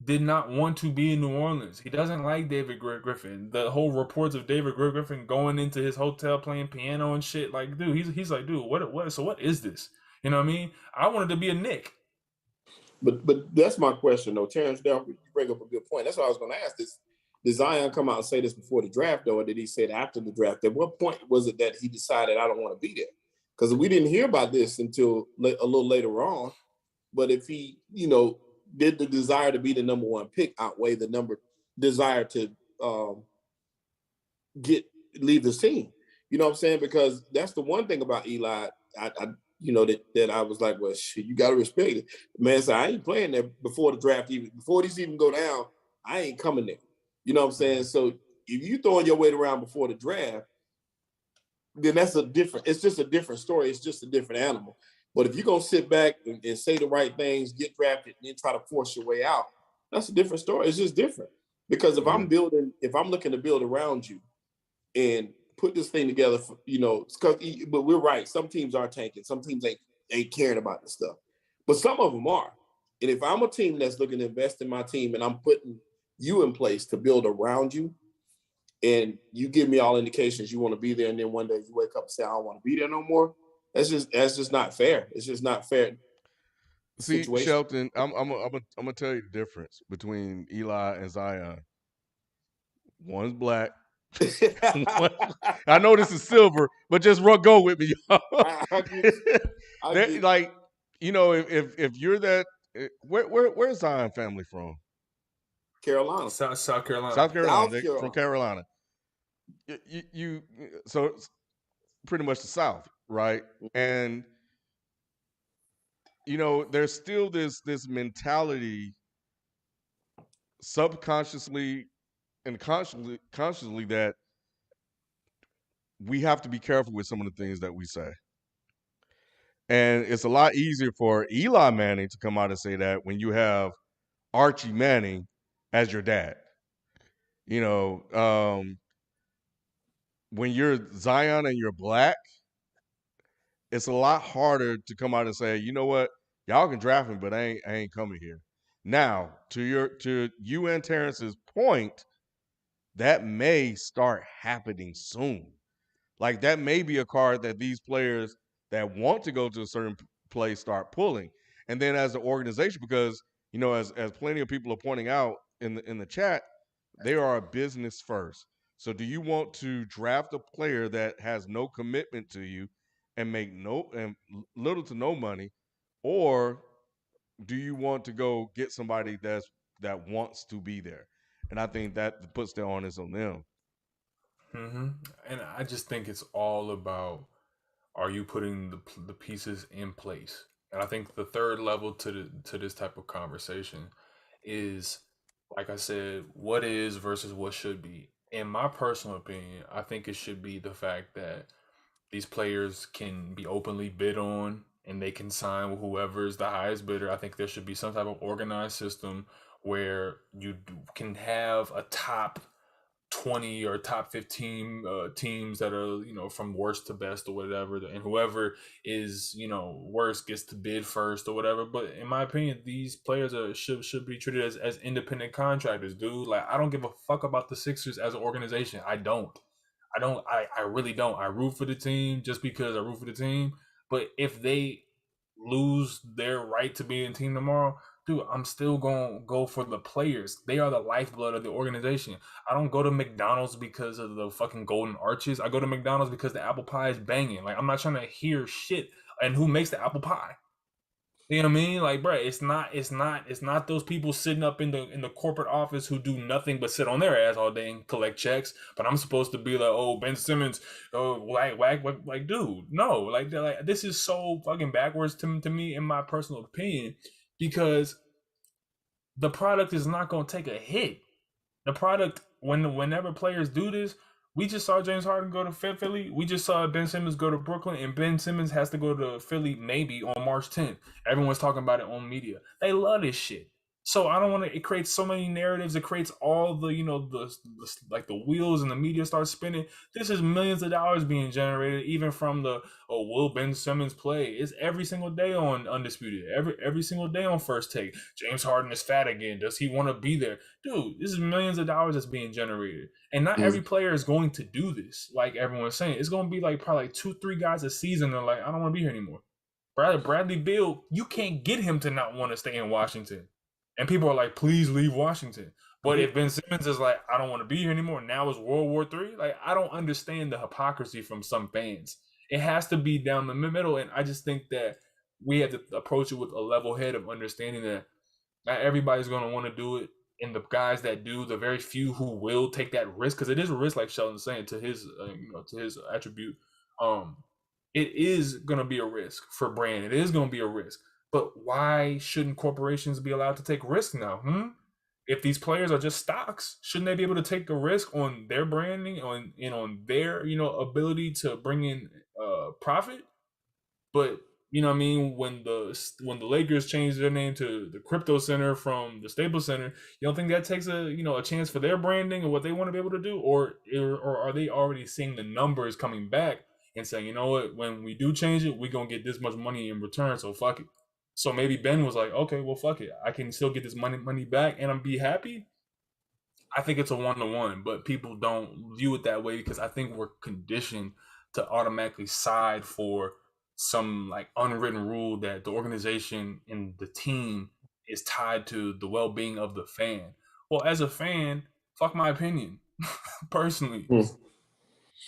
did not want to be in New Orleans. He doesn't like David Griffin. The whole reports of David Griffin going into his hotel playing piano and shit. Like, dude, he's like, dude, what? So what is this? You know what I mean? I wanted to be a Knick. But that's my question though, Terrence. You bring up a good point. That's what I was going to ask. Did Zion come out and say this before the draft, though, or did he say it after the draft? At what point was it that he decided I don't want to be there? Because we didn't hear about this until a little later on. But if he, did the desire to be the number one pick outweigh the desire to leave the team? You know what I'm saying? Because that's the one thing about Eli. That I was like, well, shit, you got to respect it. Man said, I ain't playing there before the draft, even before these even go down. I ain't coming there. You know what I'm saying? So if you throwing your weight around before the draft, then it's just a different story. It's just a different animal. But if you're going to sit back and say the right things, get drafted, and then try to force your way out, that's a different story. It's just different. Because if I'm looking to build around you and put this thing together, but we're right. Some teams are tanking. Some teams ain't caring about this stuff. But some of them are. And if I'm a team that's looking to invest in my team and I'm putting you in place to build around you, and you give me all indications you want to be there, and then one day you wake up and say, I don't want to be there no more, that's just not fair. It's just not fair. See, situation. Shelton, I'm gonna tell you the difference between Eli and Zion. One's black. I know this is silver, but just go with me, y'all. I get you. I That get you. like if you're that where's Zion family from? Carolina, South Carolina. South Carolina. South They from Carolina. Carolina. You so it's pretty much the South, right? Mhm. And there's still this mentality subconsciously and consciously that we have to be careful with some of the things that we say. And it's a lot easier for Eli Manning to come out and say that when you have Archie Manning as your dad. You know, when you're Zion and you're black, it's a lot harder to come out and say, you know what, y'all can draft me, but I ain't coming here. Now, to you and Terrence's point, that may start happening soon. Like that may be a card that these players that want to go to a certain place start pulling. And then as an organization, because as plenty of people are pointing out in the chat, they are a business first. So do you want to draft a player that has no commitment to you and make little to no money, or do you want to go get somebody that wants to be there? And I think that puts the onus on them. Mm-hmm. And I just think it's all about, are you putting the pieces in place? And I think the third level to this type of conversation is, like I said, what is versus what should be. In my personal opinion, I think it should be the fact that these players can be openly bid on and they can sign with whoever is the highest bidder. I think there should be some type of organized system where you can have a top 20 or top 15 teams that are, from worst to best or whatever, and whoever is, worst gets to bid first or whatever. But in my opinion, these players should be treated as independent contractors, dude. Like, I don't give a fuck about the Sixers as an organization. I really don't. I root for the team just because I root for the team. But if they lose their right to be in team tomorrow, dude, I'm still going to go for the players. They are the lifeblood of the organization. I don't go to McDonald's because of the fucking golden arches. I go to McDonald's because the apple pie is banging. Like, I'm not trying to hear shit. And who makes the apple pie? You know what I mean? Like, bro, it's not those people sitting up in the corporate office who do nothing but sit on their ass all day and collect checks. But I'm supposed to be like, oh, Ben Simmons, oh, whack, like, dude, no, like this is so fucking backwards to me, in my personal opinion, because the product is not going to take a hit. The product, whenever players do this, we just saw James Harden go to Philly. We just saw Ben Simmons go to Brooklyn, and Ben Simmons has to go to Philly maybe on March 10th. Everyone's talking about it on media. They love this shit. So I don't want to. It creates so many narratives. It creates all the like the wheels and the media start spinning. This is millions of dollars being generated, even from the will Ben Simmons play? It's every single day on Undisputed. Every single day on First Take. James Harden is fat again. Does he want to be there? Dude, this is millions of dollars that's being generated. And not every player is going to do this, like everyone's saying. It's going to be like probably like 2-3 guys a season. They're like, I don't want to be here anymore. Bradley Beal, you can't get him to not want to stay in Washington. And people are like, please leave Washington. But if Ben Simmons is like, I don't want to be here anymore, now it's World War III. Like, I don't understand the hypocrisy from some fans. It has to be down the middle. And I just think that we have to approach it with a level head of understanding that not everybody's going to want to do it. And the guys that do, the very few who will take that risk, because it is a risk, like Sheldon's saying, to his attribute. It is going to be a risk for brand. It is going to be a risk. But why shouldn't corporations be allowed to take risks now? If these players are just stocks, shouldn't they be able to take a risk on their branding, on their ability to bring in profit? But you know what I mean, when the Lakers changed their name to the Crypto Center from the Staples Center, you don't think that takes a chance for their branding and what they want to be able to do, or are they already seeing the numbers coming back and saying, you know what, when we do change it, we're gonna get this much money in return, so fuck it. So maybe Ben was like, okay, well, fuck it, I can still get this money back and I'm be happy. I think it's a 1-to-1, but people don't view it that way because I think we're conditioned to automatically side for some like unwritten rule that the organization and the team is tied to the well-being of the fan. Well, as a fan, fuck my opinion, personally. Hmm.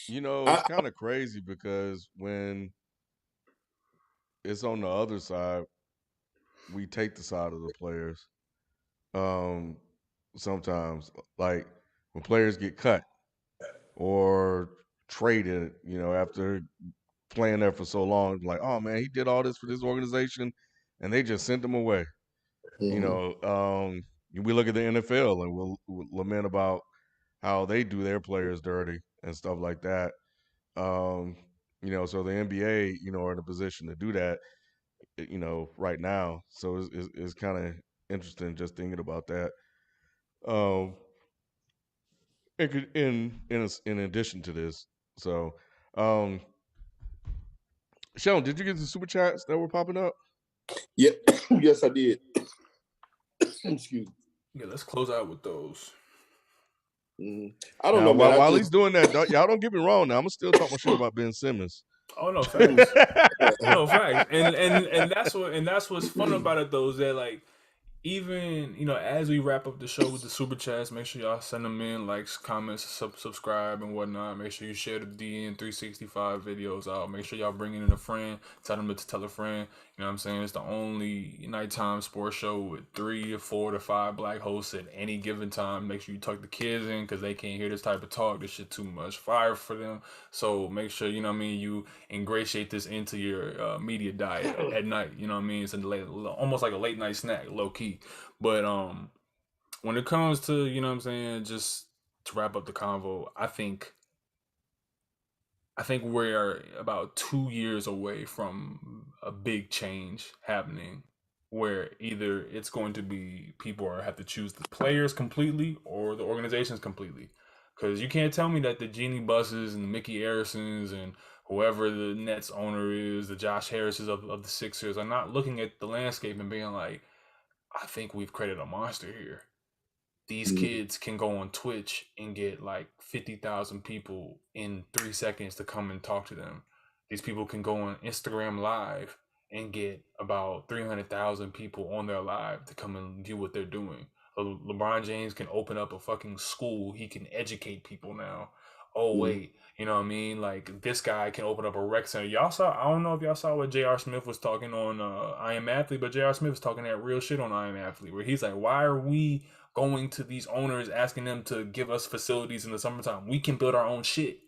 It's kind of crazy because when it's on the other side, we take the side of the players. Um, Sometimes, like when players get cut or traded, after playing there for so long, like, oh man, he did all this for this organization, and they just sent him away. You Mhm. know, we look at the NFL and we'll lament about how they do their players dirty and stuff like that. Um, so the NBA, are in a position to do that, right now. So it's kind of interesting just thinking about that. Um, in addition to this, so um, Sheldon, did you get the super chats that were popping up? Yeah, yes, I did. Excuse me. Yeah, let's close out with those. I don't Now, know, man. while he's doing that, y'all don't get me wrong. Now, I'm gonna still talk my shit about Ben Simmons. Oh no, facts. No, facts. And that's what's fun about it though, is that like even as we wrap up the show with the super chats, make sure y'all send them in, likes, comments, subscribe and whatnot. Make sure you share the DN 365 videos out. Make sure y'all bring in a friend, tell them to tell a friend. You know what I'm saying? It's the only nighttime sports show with 3 to 4 to 5 black hosts at any given time. Make sure you tuck the kids in because they can't hear this type of talk. This shit too much fire for them. So make sure you ingratiate this into your media diet at night. You know what I mean? It's almost like a late night snack, low key. But when it comes to just to wrap up the convo, I think we're about 2 years away from a big change happening where either it's going to be people have to choose the players completely or the organizations completely. Because you can't tell me that the Genie Buses and the Mickey Harrisons and whoever the Nets owner is, the Josh Harrises of the Sixers, are not looking at the landscape and being like, I think we've created a monster here. These kids can go on Twitch and get like 50,000 people in 3 seconds to come and talk to them. These people can go on Instagram Live and get about 300,000 people on their live to come and view what they're doing. LeBron James can open up a fucking school. He can educate people now. Oh, wait. You know what I mean? Like, this guy can open up a rec center. Y'all saw, I don't know if y'all saw what J.R. Smith was talking on I Am Athlete, but J.R. Smith was talking that real shit on I Am Athlete, where he's like, why are we going to these owners asking them to give us facilities in the summertime? We can build our own shit.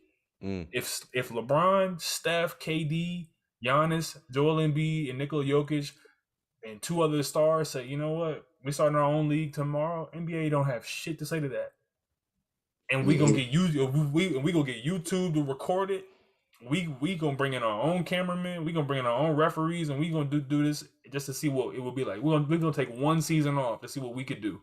If LeBron, Steph, KD, Giannis, Joel Embiid, and Nikola Jokic and 2 other stars say, you know what, we starting our own league tomorrow, NBA don't have shit to say to that. And we gonna get we gonna get YouTube to record it. We gonna bring in our own cameramen. We gonna bring in our own referees, and we gonna do this just to see what it would be like. We're gonna take one season off to see what we could do.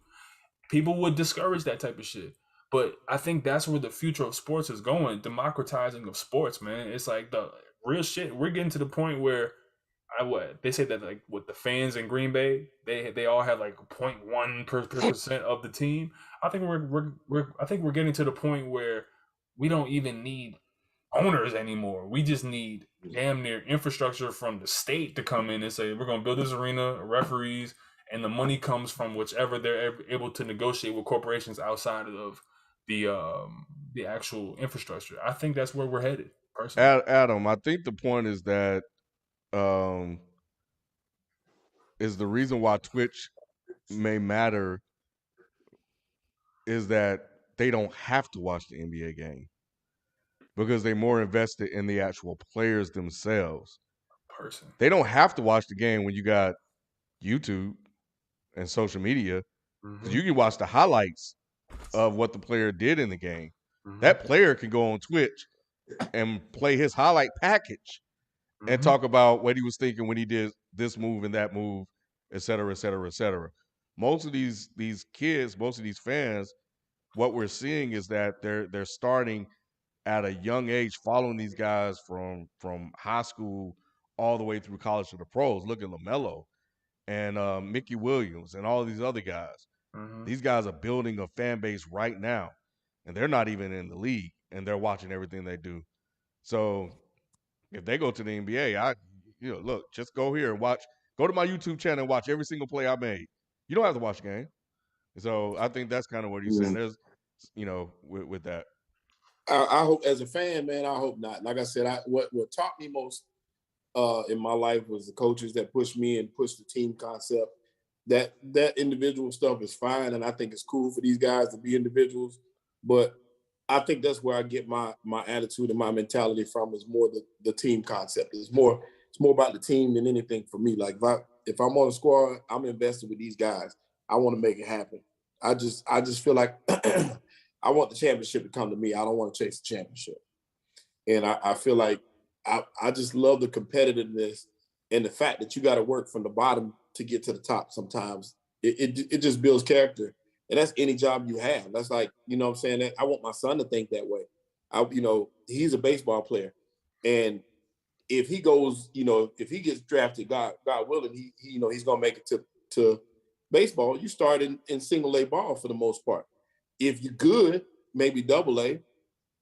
People would discourage that type of shit. But I think that's where the future of sports is going. Democratizing of sports, man. It's like the real shit. We're getting to the point where they say that like with the fans in Green Bay, they all have like 0.1% of the team. I think we're getting to the point where we don't even need owners anymore. We just need damn near infrastructure from the state to come in and say we're going to build this arena, referees, and the money comes from whichever they're able to negotiate with corporations outside of the actual infrastructure. I think that's where we're headed, personally. Adam, I think the point is that um, is the reason why Twitch may matter is that they don't have to watch the NBA game because they're more invested in the actual players themselves. Person. They don't have to watch the game when you got YouTube and social media because you can watch the highlights of what the player did in the game. That player can go on Twitch and play his highlight package and talk about what he was thinking when he did this move and that move, et cetera, et cetera, et cetera. Most of these kids, most of these fans, what we're seeing is that they're starting at a young age following these guys from high school all the way through college to the pros. Look at LaMelo and Mickey Williams and all these other guys. These guys are building a fan base right now, and they're not even in the league, and they're watching everything they do. So if they go to the NBA, look, just go here and watch. Go to my YouTube channel and watch every single play I made. You don't have to watch the game. So I think that's kind of what he's saying. Mm. There's, with that. I hope, as a fan, man, I hope not. Like I said, what taught me most in my life was the coaches that pushed me and pushed the team concept. That individual stuff is fine, and I think it's cool for these guys to be individuals. But I think that's where I get my attitude and my mentality from, is more the team concept. It's more about the team than anything for me. Like if I'm on a squad, I'm invested with these guys. I want to make it happen. I just feel like I want the championship to come to me. I don't want to chase the championship. And I feel like I just love the competitiveness and the fact that you got to work from the bottom to get to the top sometimes. It just builds character. And that's any job you have. That's like, what I'm saying? That I want my son to think that way. He's a baseball player. And if he goes, if he gets drafted, God willing, he's gonna make it to baseball. You start in single A ball for the most part. If you're good, maybe double A,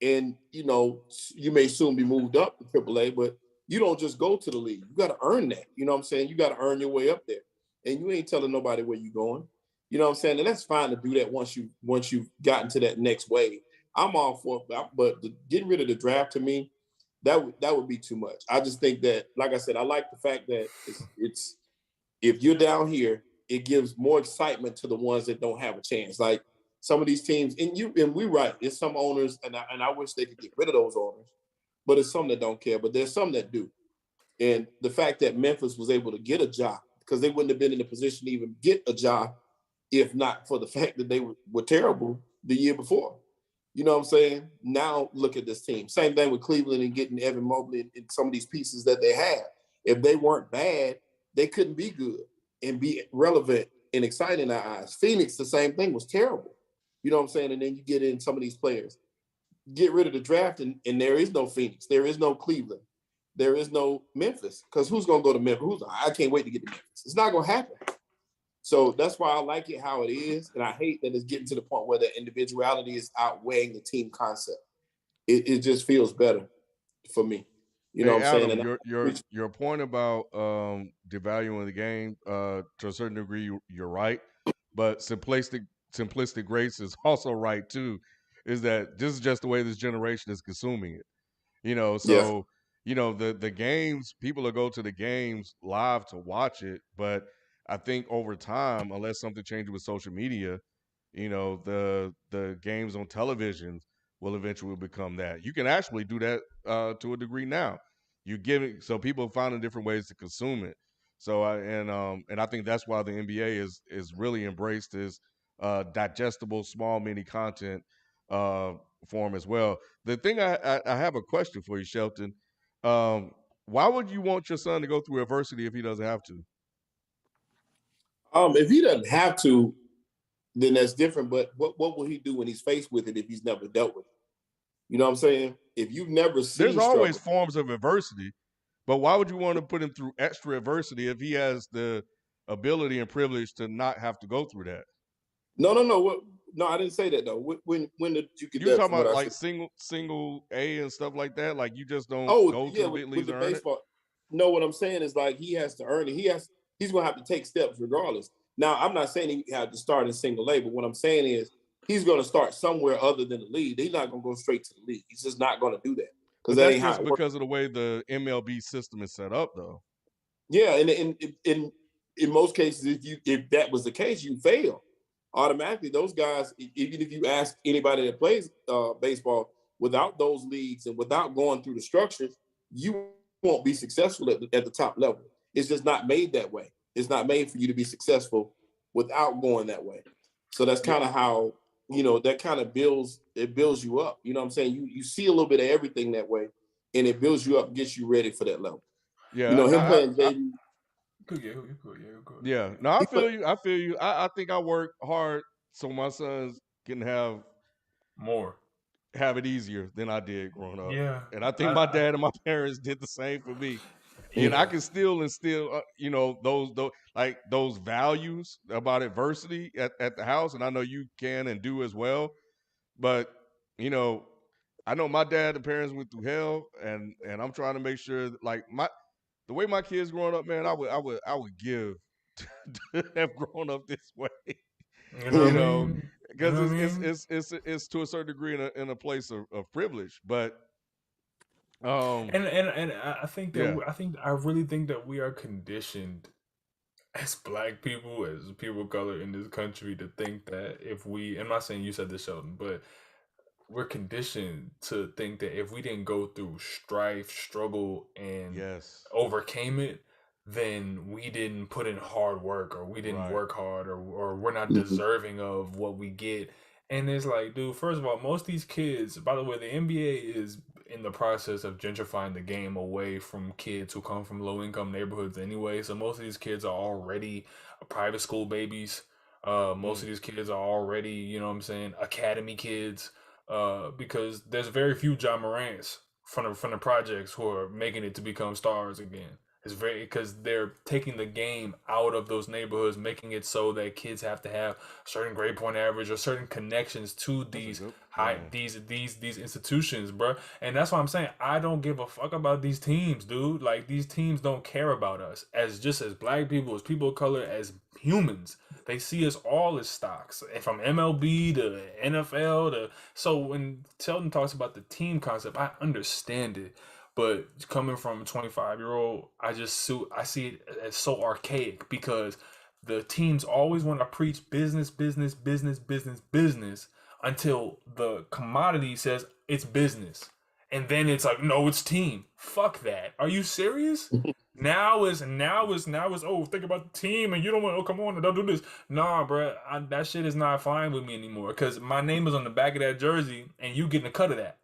and you may soon be moved up to triple A, but you don't just go to the league. You got to earn that. You know what I'm saying? You got to earn your way up there, and you ain't telling nobody where you're going. You know what I'm saying? And that's fine to do that once you've gotten to that next wave. I'm all for it, but getting rid of the draft, to me, that would be too much. I just think that, like I said, I like the fact that it's if you're down here, it gives more excitement to the ones that don't have a chance. Like some of these teams, and we're right. There's some owners, and I wish they could get rid of those owners, but it's some that don't care. But there's some that do. And the fact that Memphis was able to get a job, because they wouldn't have been in a position to even get a job if not for the fact that they were terrible the year before. You know what I'm saying? Now look at this team. Same thing with Cleveland and getting Evan Mobley and some of these pieces that they have. If they weren't bad, they couldn't be good and be relevant and exciting in our eyes. Phoenix, the same thing, was terrible. You know what I'm saying? And then you get in some of these players. Get rid of the draft, and there is no Phoenix. There is no Cleveland. There is no Memphis. Because who's going to go to Memphis? I can't wait to get to Memphis. It's not going to happen. So that's why I like it how it is. And I hate that it's getting to the point where the individuality is outweighing the team concept. It just feels better for me. You know Hey what I'm saying? Adam, And your point about devaluing the game, to a certain degree, you're right. But simplistic grace is also right too. Is that this is just the way this generation is consuming it? yeah, So the games, people will go to the games live to watch it, but I think over time, unless something changes with social media, the games on television will eventually become that. You can actually do that to a degree now. You give it, so people are finding different ways to consume it. So I think that's why the NBA is really embraced this digestible small mini content uh, form as well. The thing I have a question for you, Shelton. Um, why would you want your son to go through adversity if he doesn't have to? if he doesn't have to, then that's different. But what will he do when he's faced with it if he's never dealt with it? You know what I'm saying? If you've never There's seen always struggle, forms of adversity, but why would you want to put him through extra adversity if he has the ability and privilege to not have to go through that? no, I didn't say that though. When did you get You that talking from what about I like said? single A and stuff like that? Like you just don't Oh go to yeah, the big with leagues the to earn it? baseball. No, what I'm saying is like he has to earn it. He's gonna have to take steps regardless. Now I'm not saying he had to start in single A, but what I'm saying is he's gonna start somewhere other than the league. He's not gonna go straight to the league. He's just not gonna do that because But that that's ain't how just it works. because of the way the MLB system is set up, though. Yeah, and in most cases, if that was the case, you fail automatically. Those guys, even if you ask anybody that plays baseball, without those leagues and without going through the structures, you won't be successful at the top level. It's just not made that way. It's not made for you to be successful without going that way. So that's Yeah, kind of how that kind of builds you up. You know what I'm saying? You see a little bit of everything that way, and it builds you up, gets you ready for that level. yeah. No, Him playing JV. Good, yeah, you good, yeah, you good. yeah. No, I He feel put, you. I feel you. I think I work hard so my sons can More. have it easier than I did growing up. Yeah, And I think my I dad and my parents did the same for me. And I yeah, can still instill, those like those values about adversity at the house, and I know you can and do as well. But you know, I know my dad and parents went through hell, and I'm trying to make sure that, like the way my kids growing up, man, I would give to have grown up this way. You know what I Mhm. mean? You Because know what I mean? it's to a certain degree in a place of privilege, but um, And I think yeah, that I really think that we are conditioned as black people, as people of color in this country, to think that if we, I'm not saying you said this, Sheldon, but we're conditioned to think that if we didn't go through strife, struggle, and yes, overcame it, then we didn't put in hard work, or we didn't right, work hard, or we're not Mhm. deserving of what we get. And it's like, dude, first of all, most of these kids, by the way, the NBA is in the process of gentrifying the game away from kids who come from low income neighborhoods anyway. So most of these kids are already private school babies. Most mm, of these kids are already, you know what I'm saying, academy kids, because there's very few John Morants from the projects who are making it to become stars again. It's very because they're taking the game out of those neighborhoods, making it so that kids have to have a certain grade point average or certain connections to that's a these good high man. these institutions, bro. And that's why I'm saying I don't give a fuck about these teams, dude. Like these teams don't care about us as just as black people, as people of color, as humans. They see us all as stocks, from MLB to NFL to. So when Sheldon talks about the team concept, I understand it, but coming from a 25-year-old, I see it as so archaic because the teams always want to preach business, business, business, business, business until the commodity says it's business. And then it's like, no, it's team. Fuck that. Are you serious? Now is oh, think about the team and you don't want, oh, come on, don't do this. Nah, bro, that shit is not fine with me anymore because my name is on the back of that jersey and you getting a cut of that.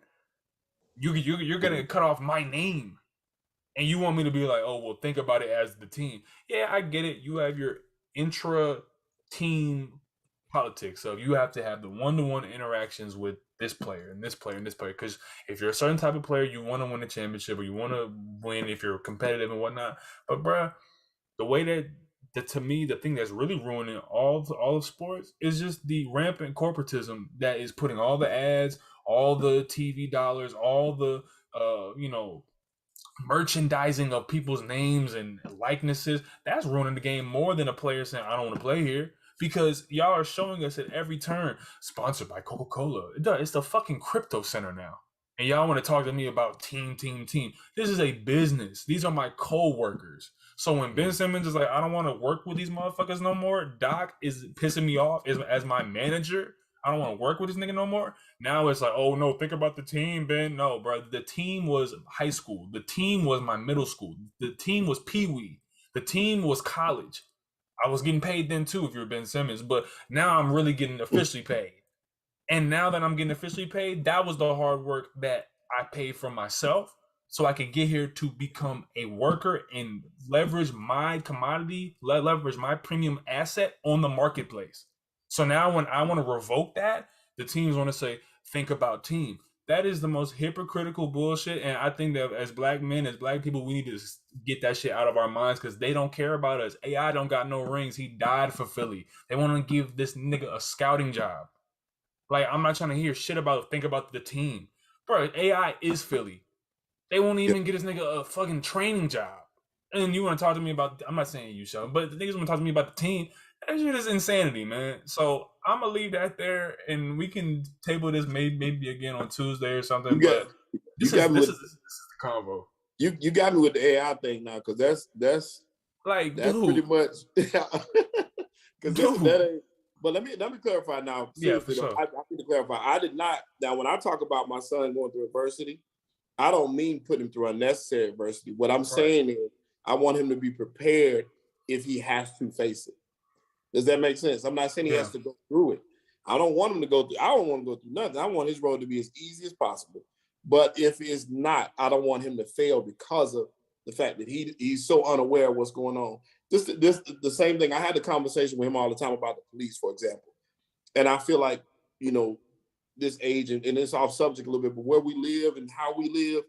You're gonna cut off my name, and you want me to be like, oh, well, think about it as the team. Yeah, I get it. You have your intra team politics, so you have to have the one-to-one interactions with this player and this player and this player. Because if you're a certain type of player, you want to win a championship or you want to win if you're competitive and whatnot. But bruh, the way that to me, the thing that's really ruining all of sports is just the rampant corporatism that is putting all the ads, all the TV dollars, all the merchandising of people's names and likenesses. That's ruining the game more than a player saying, I don't want to play here. Because y'all are showing us at every turn, sponsored by Coca-Cola. It's the fucking crypto center now. And y'all want to talk to me about team, team, team. This is a business. These are my co-workers. So when Ben Mm, Simmons is like, I don't want to work with these motherfuckers no more, Doc is pissing me off as my manager. I don't want to work with this nigga no more. Now it's like, oh no, think about the team, Ben. No, bro. The team was high school. The team was my middle school. The team was Pee Wee. The team was college. I was getting paid then too if you're Ben Simmons, but now I'm really getting officially paid. And now that I'm getting officially paid, that was the hard work that I paid for myself so I could get here to become a worker and leverage my commodity, leverage my premium asset on the marketplace. So now when I want to revoke that, the teams want to say, think about team. That is the most hypocritical bullshit. And I think that as black men, as black people, we need to get that shit out of our minds because they don't care about us. AI don't got no rings. He died for Philly. They want to give this nigga a scouting job. Like, I'm not trying to hear shit about think about the team. Bro, AI is Philly. They won't Yeah, even get this nigga a fucking training job. And you want to talk to me about, I'm not saying you, Sean, but the niggas want to talk to me about the team. That shit is insanity, man. So I'm going to leave that there and we can table this maybe again on Tuesday or you something. got But you got me this with is the convo. you got me with the AI thing now because Like, that's pretty dude, much because that dude. ain't. But let me clarify now. Yeah, for Seriously though, sure. I need to clarify. I did not. Now, when I talk about my son going through adversity, I don't mean put him through unnecessary adversity. What I'm Right. saying is I want him to be prepared if he has to face it. Does that make sense? I'm not saying he Yeah. has to go through it. I don't want him to go through. I don't want to go through nothing. I want his road to be as easy as possible. But if it's not, I don't want him to fail because of the fact that he's so unaware of what's going on. This the same thing. I had a conversation with him all the time about the police, for example. And I feel like, you know, this age, and it's off subject a little bit, but where we live and how we live,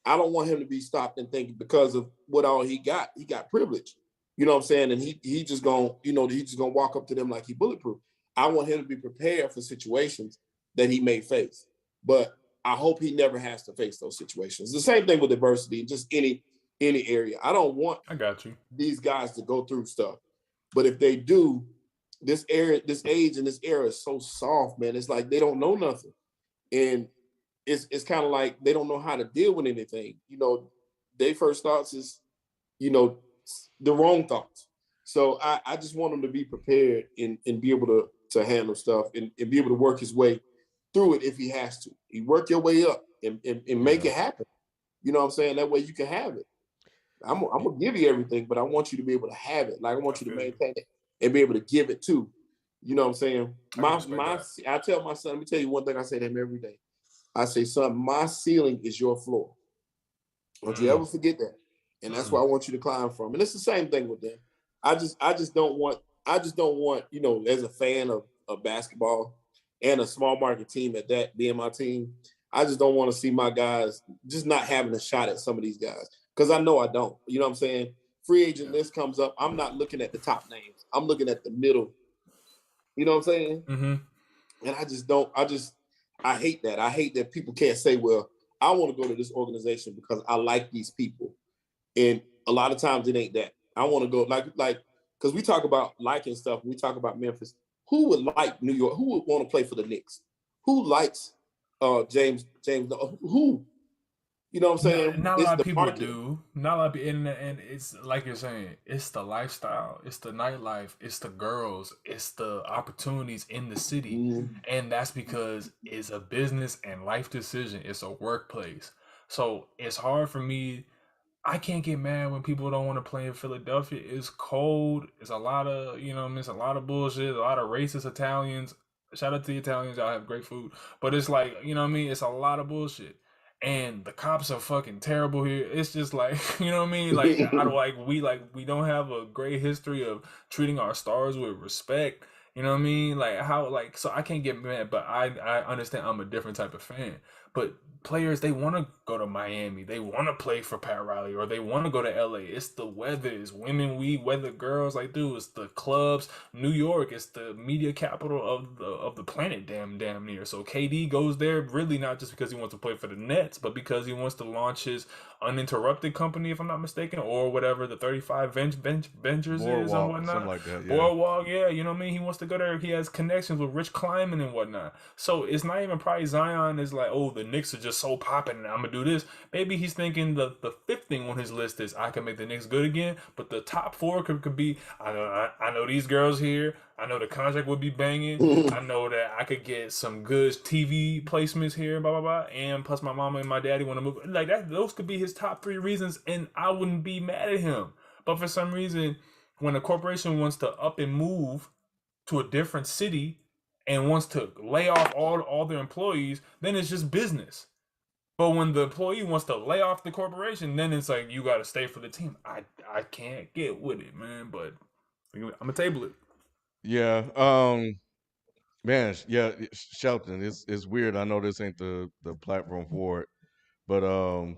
I don't want him to be stopped and thinking because of what all he got privilege. You know what I'm saying? And he just gonna, he just gonna walk up to them like he bulletproof. I want him to be prepared for situations that he may face. But I hope he never has to face those situations. The same thing with adversity, just any area. I don't want I got you. these guys to go through stuff. But if they do, this age and this era is so soft, man. It's like they don't know nothing. And it's kind of like they don't know how to deal with anything. Their first thoughts is, the wrong thoughts. So I just want him to be prepared and be able to handle stuff and be able to work his way through it if he has to. You work your way up and make it happen. You know what I'm saying? That way you can have it. I'm gonna give you everything, but I want you to be able to have it. Like I want you to maintain it and be able to give it too. You know what I'm saying? I tell my son, let me tell you one thing I say to him every day. I say, son, my ceiling is your floor. Don't you ever forget that. And that's where I want you to climb from. And it's the same thing with them. I just don't want, as a fan of basketball and a small market team at that being my team, I just don't want to see my guys just not having a shot at some of these guys. Because I know I don't. You know what I'm saying? Free agent list comes up. I'm not looking at the top names. I'm looking at the middle. You know what I'm saying? Mm-hmm. And I hate that. I hate that people can't say, well, I want to go to this organization because I like these people. And a lot of times it ain't that. I want to go like, because we talk about liking stuff. We talk about Memphis. Who would like New York? Who would want to play for the Knicks? Who likes James? Who? You know what I'm saying? Not a It's lot of the people market. do. Not a lot of people, and it's like you're saying, it's the lifestyle, it's the nightlife, it's the girls, it's the opportunities in the city, and that's because it's a business and life decision. It's a workplace, so it's hard for me. I can't get mad when people don't want to play in Philadelphia. It's cold. It's a lot of, it's a lot of bullshit, a lot of racist Italians. Shout out to the Italians, y'all have great food. But it's like, it's a lot of bullshit. And the cops are fucking terrible here. It's just like, you know what I mean? Like I don't we don't have a great history of treating our stars with respect. You know what I mean? Like how so I can't get mad, but I understand I'm a different type of fan. But players, they want to go to Miami, they want to play for Pat Riley, or they want to go to LA. It's the weather, it's women, weather girls, like dude, it's the clubs. New York is the media capital of the planet, damn near. So KD goes there really not just because he wants to play for the Nets, but because he wants to launch his uninterrupted company, if I'm not mistaken, or whatever the 35 ventures is and Boardwalk, something whatnot. like that. Yeah. Boardwalk, yeah, you know what I mean. He wants to go there. He has connections with Rich Kleiman and whatnot. So it's not even probably Zion is like, oh, the Knicks are just so popping, and I'm gonna do this. Maybe he's thinking the fifth thing on his list is I can make the Knicks good again. But the top four could be I know these girls here. I know the contract would be banging. I know that I could get some good TV placements here, blah blah blah. And plus, my mama and my daddy want to move. Like that, those could be his top three reasons, and I wouldn't be mad at him. But for some reason, when a corporation wants to up and move to a different city and wants to lay off all their employees, then it's just business. But when the employee wants to lay off the corporation, then it's like you got to stay for the team. I can't get with it, man. But I'm gonna table it. Yeah. Man, yeah, Shelton, it's weird. I know this ain't the platform for it, but the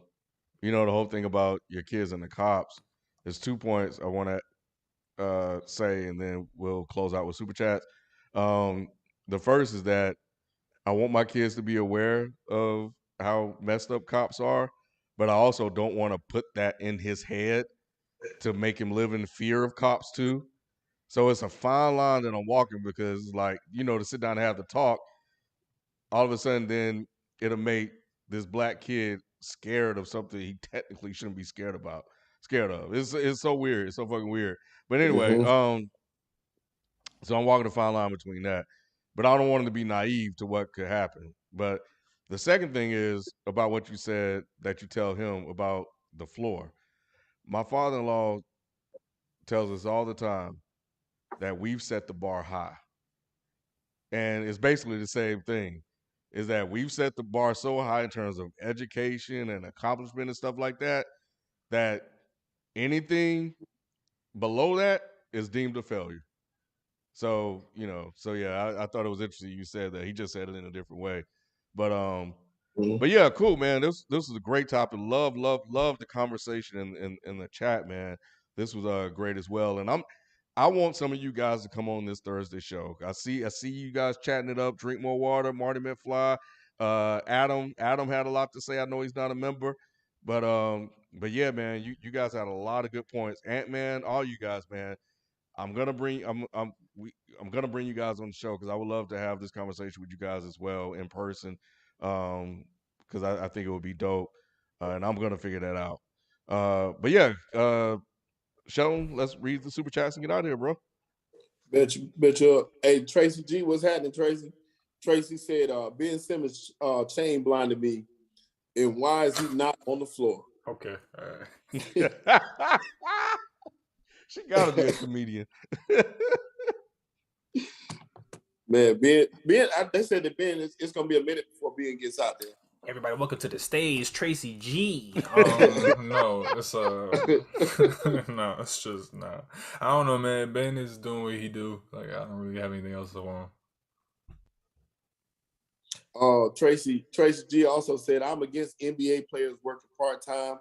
whole thing about your kids and the cops. There's 2 points I want to say, and then we'll close out with super chats. Um, the first is that I want my kids to be aware of how messed up cops are, but I also don't want to put that in his head to make him live in fear of cops too. So it's a fine line that I'm walking because, like, to sit down and have the talk, all of a sudden, then it'll make this black kid scared of something he technically shouldn't be scared of. It's so weird. It's so fucking weird. But anyway, so I'm walking a fine line between that. But I don't want him to be naive to what could happen. But the second thing is about what you said that you tell him about the floor. My father-in-law tells us all the time that we've set the bar high. And it's basically the same thing. Is that we've set the bar so high in terms of education and accomplishment and stuff like that, that anything below that is deemed a failure. So, so yeah, I thought it was interesting you said that. He just said it in a different way. But yeah, cool, man. This was a great topic. Love the conversation in the chat, man. This was great as well. And I want some of you guys to come on this Thursday show. I see you guys chatting it up. Drink more water. Marty McFly. Adam had a lot to say. I know he's not a member, but But yeah, man, you guys had a lot of good points. Ant-Man, all you guys, man. I'm gonna bring you guys on the show because I would love to have this conversation with you guys as well in person. Because I think it would be dope, and I'm gonna figure that out. But yeah, Sheldon, let's read the super chats and get out of here, bro. Bet you up. Hey, Tracy G, what's happening, Tracy? Tracy said, Ben Simmons chain blinded me, and why is he not on the floor? Okay. She gotta be a comedian. Man, they said that Ben, it's gonna be a minute before Ben gets out there. Everybody, welcome to the stage, Tracy G. No, it's no, it's just nah. I don't know, man. Ben is doing what he do. Like I don't really have anything else to want. Tracy G also said, I'm against NBA players working part-time,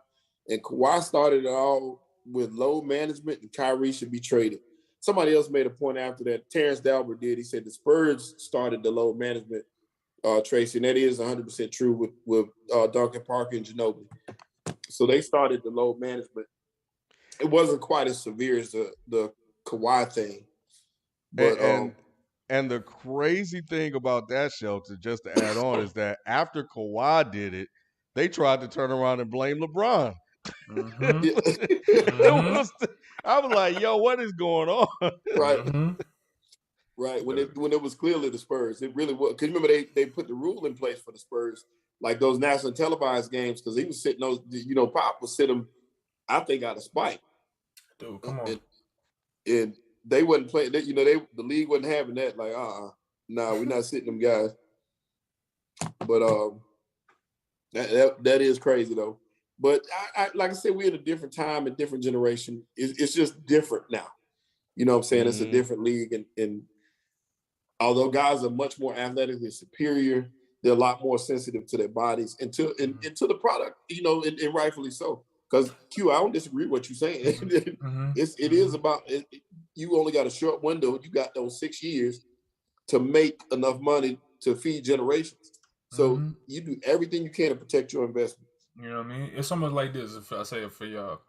and Kawhi started it all with load management, and Kyrie should be traded. Somebody else made a point after that. Terrence Dalbert did. He said the Spurs started the load management, Tracy, and that is 100% true with Duncan Parker and Ginobili. So they started the load management. It wasn't quite as severe as the Kawhi thing. But and the crazy thing about that, Shelter, just to add on, is that after Kawhi did it, they tried to turn around and blame LeBron. I was like, yo, what is going on? Right. Right. When it was clearly the Spurs, it really was. Because remember, they put the rule in place for the Spurs, like those national televised games, because he was sitting those, Pop was sitting, I think, out of spite. Dude, come on. And they wasn't playing, the league wasn't having that. Like, we're not sitting them guys. But that is crazy, though. But I like I said, we're in a different time, a different generation. It's just different now. You know what I'm saying? Mm-hmm. It's a different league. And although guys are much more athletically superior, they're a lot more sensitive to their bodies and to the product, and rightfully so. Because Q, I don't disagree with what you're saying. It is about it, you only got a short window. You got those 6 years to make enough money to feed generations. So you do everything you can to protect your investment. You know what I mean? It's almost like this. If I say it for y'all,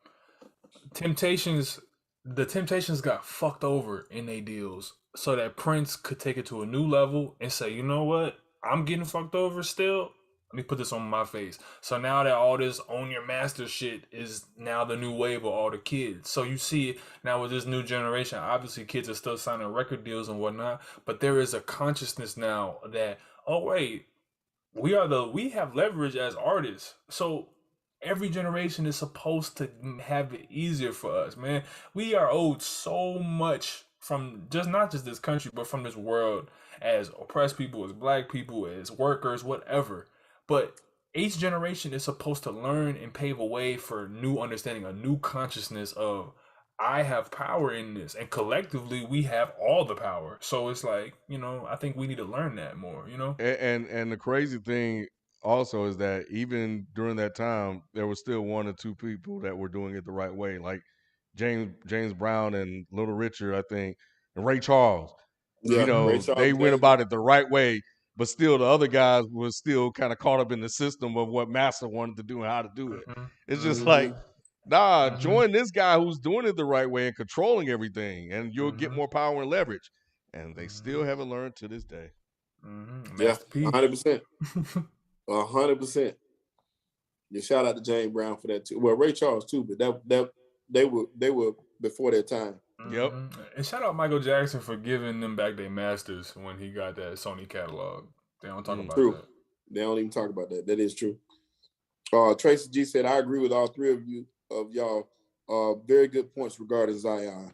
the Temptations got fucked over in their deals so that Prince could take it to a new level and say, you know what? I'm getting fucked over still. Let me put this on my face. So now that all this own your master shit is now the new wave of all the kids. So you see now with this new generation, obviously kids are still signing record deals and whatnot, but there is a consciousness now that, oh wait, we have leverage as artists. So every generation is supposed to have it easier for us, man. We are owed so much from not just this country, but from this world as oppressed people, as black people, as workers, whatever. But each generation is supposed to learn and pave a way for new understanding, a new consciousness of I have power in this, and collectively we have all the power. So it's like, I think we need to learn that more, And the crazy thing also is that even during that time, there was still one or two people that were doing it the right way, like James Brown and Little Richard, I think, and Ray Charles. Yeah, Ray Charles, they went about it the right way, but still the other guys were still kind of caught up in the system of what Master wanted to do and how to do it. It's just like, join this guy who's doing it the right way and controlling everything, and you'll get more power and leverage. And they still haven't learned to this day. Yeah, 100%. 100%. Yeah, shout out to James Brown for that too. Well, Ray Charles too, but that they were before their time. Yep. And shout out Michael Jackson for giving them back their masters when he got that Sony catalog. They don't talk about that. They don't even talk about that. That is true. Tracy G said, I agree with all three of y'all. Very good points regarding Zion.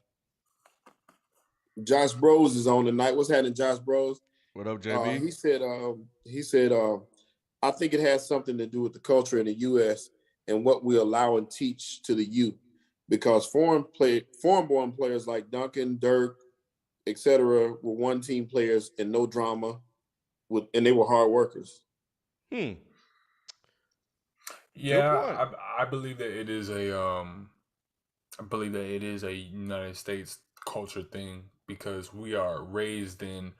Josh Bros is on tonight. What's happening, Josh Bros? What up, JB? He said, I think it has something to do with the culture in the U.S. and what we allow and teach to the youth, because foreign-born players like Duncan, Dirk, etc., were one-team players and no drama, and they were hard workers. Yeah, I believe that it is a United States culture thing, because we are raised in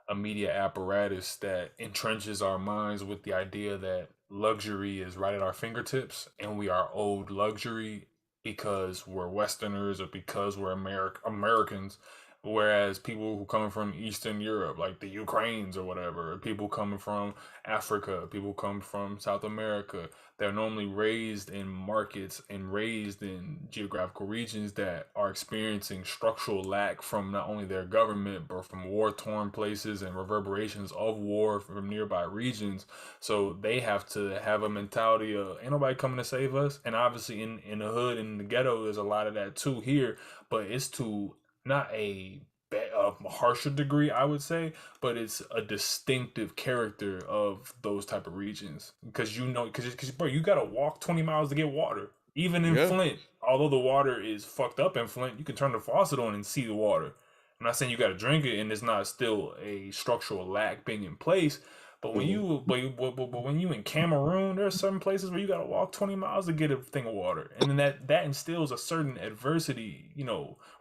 a media apparatus that entrenches our minds with the idea that luxury is right at our fingertips, and we are owed luxury because we're Westerners or because we're Americans. Whereas people who coming from Eastern Europe, like the Ukraines or whatever, people coming from Africa, people come from South America, they're normally raised in markets and raised in geographical regions that are experiencing structural lack from not only their government, but from war torn places and reverberations of war from nearby regions. So they have to have a mentality of ain't nobody coming to save us. And obviously in the hood, in the ghetto, there's a lot of that too here, but it's to not a harsher degree, I would say, but it's a distinctive character of those type of regions because because bro, you gotta walk 20 miles to get water. Even in Yeah. Flint, although the water is fucked up in Flint, you can turn the faucet on and see the water. I'm not saying you gotta drink it, and it's not still a structural lack being in place. But when Mhm. but when you in Cameroon, there are certain places where you gotta walk 20 miles to get a thing of water, and then that instills a certain adversity,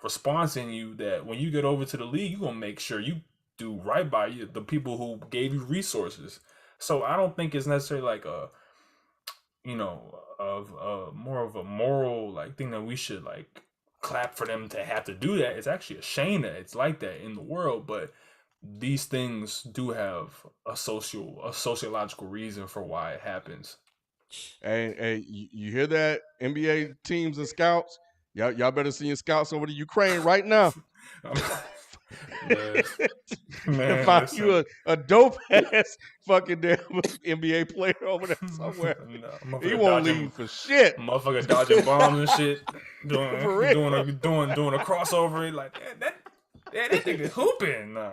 response in you that when you get over to the league, you gonna make sure you do right by you, the people who gave you resources. So I don't think it's necessarily like a of more of a moral like thing that we should like clap for them to have to do that. It's actually a shame that it's like that in the world, but these things do have a sociological reason for why it happens. Hey, you hear that? NBA teams and scouts, y'all better send your scouts over to Ukraine right now. man, And man, find listen. you a dope ass fucking damn NBA player over there somewhere. No, He won't leave for shit. motherfucker dodging bombs and shit, For doing real. doing a crossover like that nigga hooping. Nah,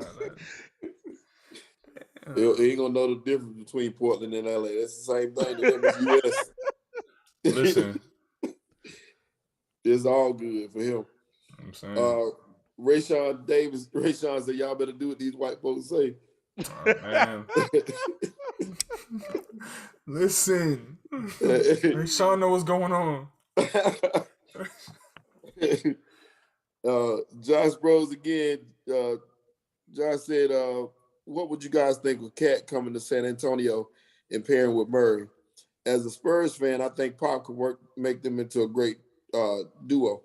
He ain't gonna know the difference between Portland and LA. That's the same thing to them as US. listen, It's all good for him. I'm saying, Rayshawn said, y'all better do what these white folks say. oh, man, listen, Sean know what's going on. Josh Bros again. Josh said, what would you guys think of Cat coming to San Antonio and pairing with Murray? As a Spurs fan, I think Pop could make them into a great duo.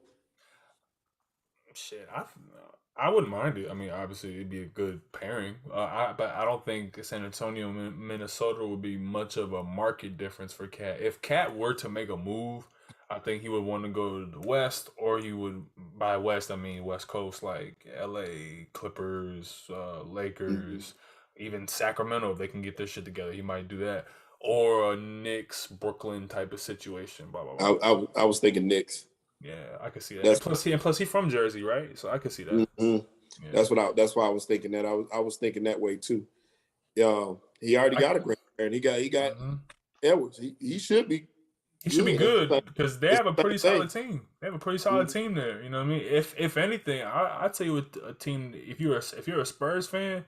Shit, I wouldn't mind it. I mean, obviously it'd be a good pairing. But I don't think San Antonio, Minnesota would be much of a market difference for Cat. If Cat were to make a move, I think he would want to go to the West, or he would, by West I mean West Coast, like L.A. Clippers, Lakers, even Sacramento. If they can get their shit together, he might do that, or a Knicks, Brooklyn type of situation. Blah blah blah. I was thinking Knicks. Yeah, I could see that. And plus he's from Jersey, right? So I could see that. Mm-hmm. Yeah. That's why I was thinking that. I was thinking that way too. He already got a great player, and he got Edwards. He should be. He should be good because they have a pretty solid team. They have a pretty solid team there. You know what I mean? If anything, I tell you what, a team. If you're a Spurs fan,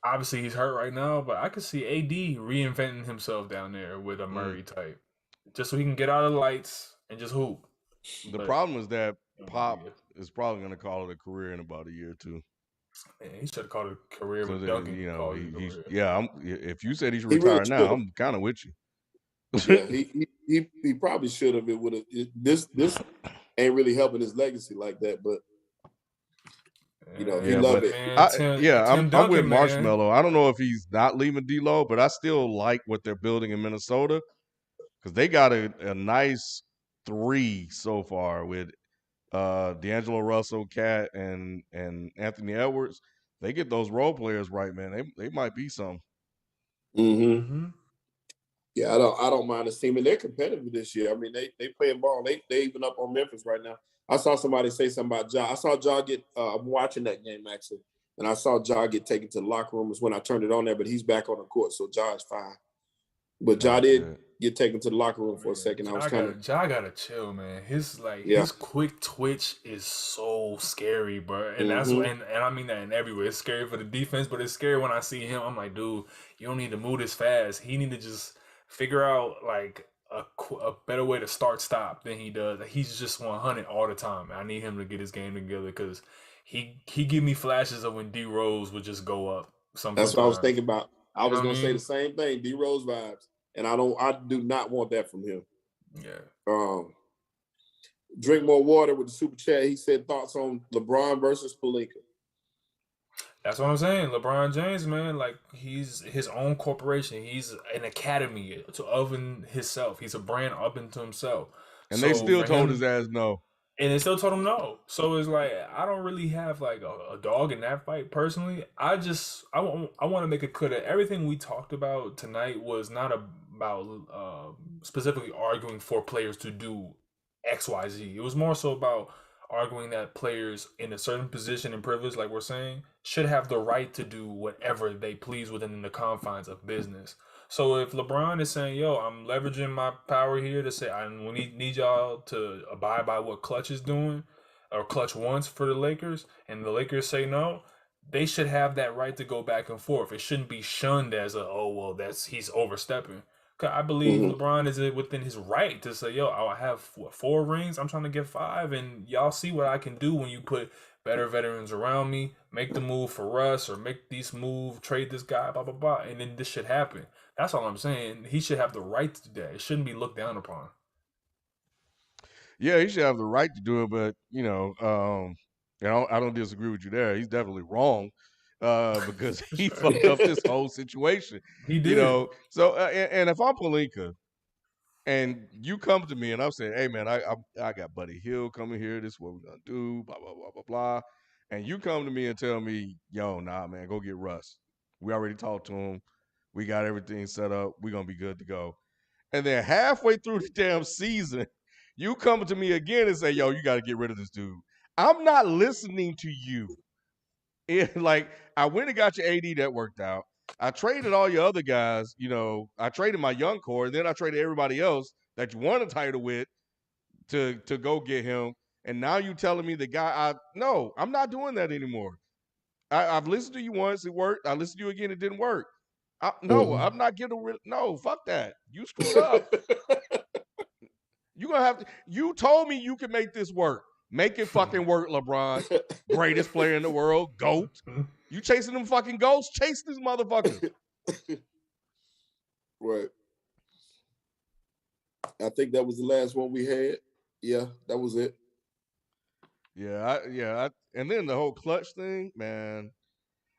obviously he's hurt right now, but I could see AD reinventing himself down there with a Murray type, just so he can get out of the lights and just hoop. The problem is that Pop is probably going to call it a career in about a year or two. Man, he should have called it a career with Duncan. If you said he should retire now, I'm kind of with you. Yeah, he probably should have. It would have. This ain't really helping his legacy like that, but he loved it. I'm with Marshmello. I don't know if he's not leaving D-Lo, but I still like what they're building in Minnesota because they got a nice 3 so far with D'Angelo Russell, Cat, and Anthony Edwards. They get those role players right, man. They might be some. Mm-hmm. Yeah, I don't mind this team, and they're competitive this year. I mean, they playing ball. They even up on Memphis right now. I saw somebody say something about Ja. I saw Ja get. I'm watching that game actually, and I saw Ja get taken to the locker room. Is when I turned it on there, but he's back on the court, so Ja is fine. But Ja did get taken to the locker room for a second. Ja gotta chill, man. His quick twitch is so scary, bro. And that's and I mean that in every way. It's scary for the defense, but it's scary when I see him. I'm like, dude, you don't need to move this fast. He need to just figure out like a better way to stop than he does. He's just 100 all the time. I need him to get his game together because he give me flashes of when D Rose would just go up. That's what I was thinking about. I You know was what I gonna say mean? the same thing, D Rose vibes, and I do not want that from him. Yeah. Drink more water with the super chat. He said thoughts on LeBron versus Pelinka. That's what I'm saying. LeBron James, man, like he's his own corporation. He's an academy of himself. He's a brand up into himself. And they So still for told him, his ass no. and they still told him no. So it's like I don't really have like a dog in that fight personally. I want to make it clear that everything we talked about tonight was not about specifically arguing for players to do X Y Z. It was more so about arguing that players in a certain position and privilege, like we're saying, should have the right to do whatever they please within the confines of business. So if LeBron is saying, "Yo, I'm leveraging my power here to say I need y'all to abide by what Clutch is doing, or Clutch wants for the Lakers," and the Lakers say no, they should have that right to go back and forth. It shouldn't be shunned as he's overstepping. Cause I believe LeBron is within his right to say, "Yo, I have 4 rings. I'm trying to get 5, and y'all see what I can do when you put better veterans around me. Make the move for Russ, or make this move, trade this guy, blah blah blah, and then this should happen." That's all I'm saying. He should have the right to do that. It shouldn't be looked down upon. Yeah, he should have the right to do it, but I don't disagree with you there. He's definitely wrong because he fucked up this whole situation. He did. So and if I'm Palinka and you come to me and I'm saying, "Hey man, I got Buddy Hill coming here. This is what we're gonna do." Blah blah blah blah blah. And you come to me and tell me, "Yo, nah, man, go get Russ. We already talked to him. We got everything set up. We're gonna be good to go." And then halfway through the damn season, you come to me again and say, "Yo, you got to get rid of this dude." I'm not listening to you. Like, I went and got your AD that worked out. I traded all your other guys. I traded my young core, and then I traded everybody else that you won a title with to go get him. And now you telling me the guy no, I'm not doing that anymore. I've listened to you once, it worked. I listened to you again, it didn't work. No, I'm not getting rid. No, fuck that. You screwed up. You're gonna have to. You told me you could make this work. Make it fucking work, LeBron. Greatest player in the world, GOAT. You chasing them fucking ghosts? Chase these motherfuckers. Right. I think that was the last one we had. Yeah, that was it. Yeah. And then the whole clutch thing, man.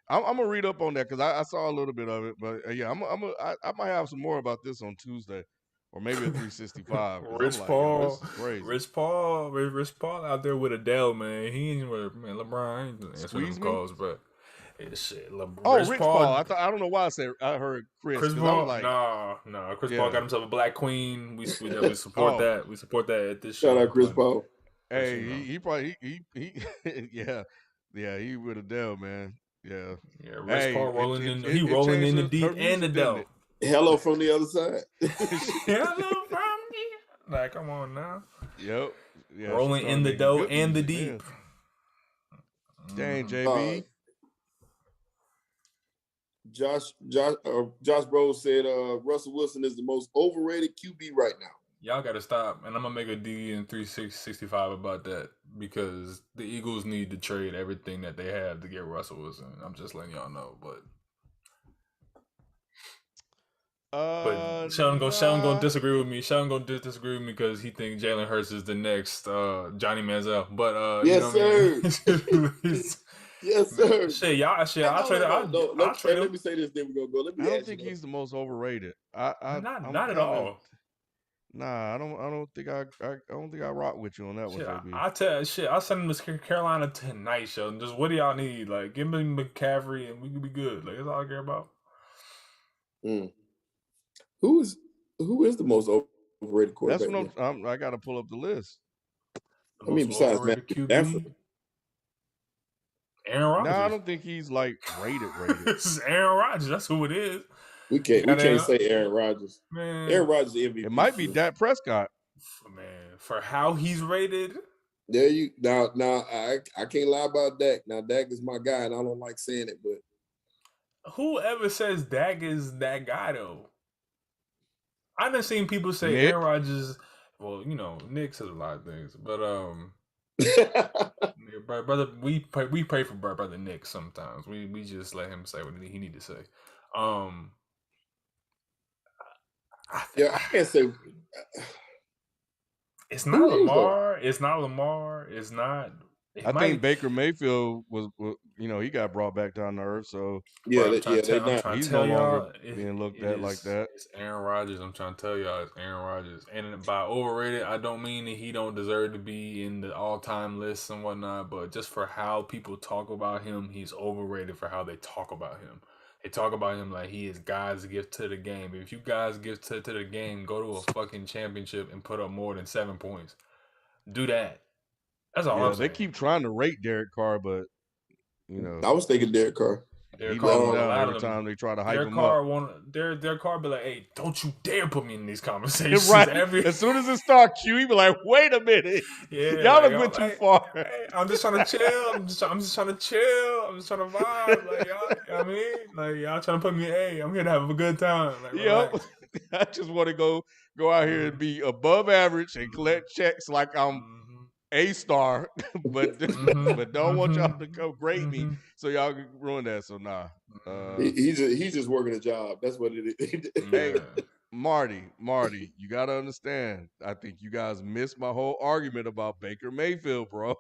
I'm gonna read up on that because I saw a little bit of it, but yeah, I might have some more about this on Tuesday, or maybe a 365. Because I'm like, yo, this is crazy. Rich Paul out there with Adele, man. He ain't with man. LeBron ain't answering them calls, but shit. Rich Paul. I don't know why I heard Chris. Chris Paul. I was like, no. Chris Paul got himself a black queen. We support that. We support that at this show. Shout out Chris Paul. Hey, he probably he he with Adele, man. Yeah. Rich Paul rolling in the deep and Adele. Hello from the other side. Hello from the like, come on now. Yep. Yeah, rolling in the dough and the deep. Dang, JB. Josh Bros said Russell Wilson is the most overrated QB right now. Y'all got to stop, and I'm gonna make a D in 365 about that because the Eagles need to trade everything that they have to get Russell Wilson. I'm just letting y'all know, but Sheldon gonna disagree with me. Sheldon gonna disagree with me because he thinks Jalen Hurts is the next Johnny Manziel. But yes, sir. Yes, sir. Shit, y'all. Shit, I'll trade him. Let me say this. Then we're gonna go. I don't think he's the most overrated. Not at all. Nah, I don't think I rock with you on that one, JB. I'll send him to Carolina tonight, Sheldon. Just what do y'all need? Like, give me McCaffrey and we can be good. Like, that's all I care about. Who is the most overrated quarterback? That's what I got to pull up the list. Besides Matthew Stafford. Aaron Rodgers. No, I don't think he's like rated. This is Aaron Rodgers. That's who it is. We can't say Aaron Rodgers. Man, Aaron Rodgers is MVP. It might be Dak Prescott. Man, for how he's rated. There you now. I can't lie about Dak. Now Dak is my guy, and I don't like saying it, but whoever says Dak is that guy though? I done seen people say Nick? Aaron Rodgers. Well, Nick says a lot of things, but brother, we pray for brother Nick sometimes. We just let him say what he need to say. I can't say. It's not Lamar. It's not Lamar. It's not. I think Baker Mayfield was, he got brought back down to earth. So yeah, I'm trying he's to no tell longer y'all being looked at like that. It's Aaron Rodgers. I'm trying to tell y'all it's Aaron Rodgers. And by overrated, I don't mean that he don't deserve to be in the all-time lists and whatnot, but just for how people talk about him, he's overrated for how they talk about him. They talk about him like he is God's gift to the game. If you guys give to the game, go to a fucking championship and put up more than 7 points. Do that. That's all I'm saying. They keep trying to rate Derek Carr, but I was thinking Derek Carr. He let them down every time they try to hype him up. Derek Carr be like, "Hey, don't you dare put me in these conversations." Right. As soon as it starts, Q, he be like, "Wait a minute, y'all done went too far." Hey, I'm just trying to chill. I'm just trying to chill. I'm just trying to vibe. Like y'all, you know what I mean? Like y'all trying to put me. Hey, I'm here to have a good time. Like, yep. I just want to go out here and be above average and collect checks like I'm A-star, but don't want y'all to come grade me so y'all can ruin that. So nah. He's just working a job. That's what it is. Hey, Marty, you gotta understand. I think you guys missed my whole argument about Baker Mayfield, bro.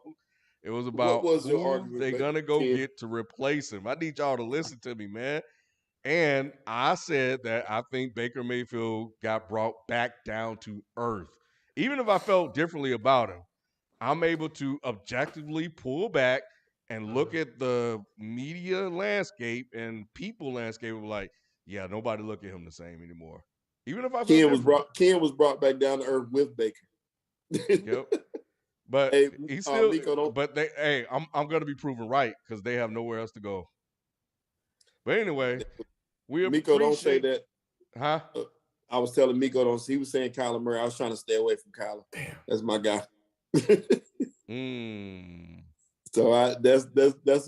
It was about who they gonna go get to replace him. I need y'all to listen to me, man. And I said that I think Baker Mayfield got brought back down to earth. Even if I felt differently about him, I'm able to objectively pull back and look at the media landscape and people landscape of like, yeah, nobody look at him the same anymore. Even if I feel Ken was brought back down to earth with Baker. Yep. But he's still I'm gonna be proven right because they have nowhere else to go. But anyway, Miko don't say that. Huh? I was telling Miko, he was saying Kyler Murray. I was trying to stay away from Kyler. Damn. That's my guy. So that's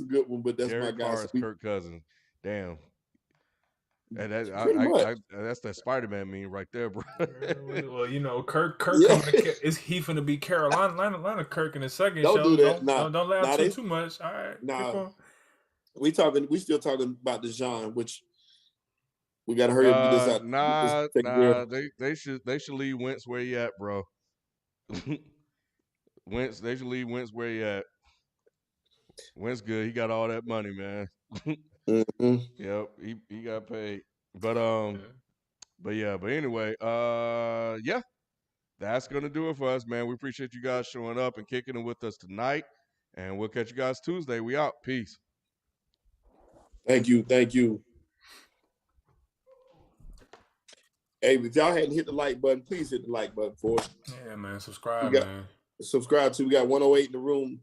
a good one, but that's Derek my guy. Carr is Kirk Cousins. Damn. And that's that Spider-Man meme right there, bro. Well, Kirk coming is he finna be Carolina Kirk in the second don't show. Do that. Don't laugh too much. All right. Nah. We still talking about Deshaun, which we gotta hurry up and get this out. They should leave Wentz where he at, bro. They should leave Wentz where he at. Wentz good. He got all that money, man. Yep, he got paid. But anyway, that's gonna do it for us, man. We appreciate you guys showing up and kicking it with us tonight. And we'll catch you guys Tuesday. We out. Peace. Thank you. Hey, if y'all hadn't hit the like button, please hit the like button for us. Yeah, man. Subscribe, man. Subscribe to. We got 108 in the room.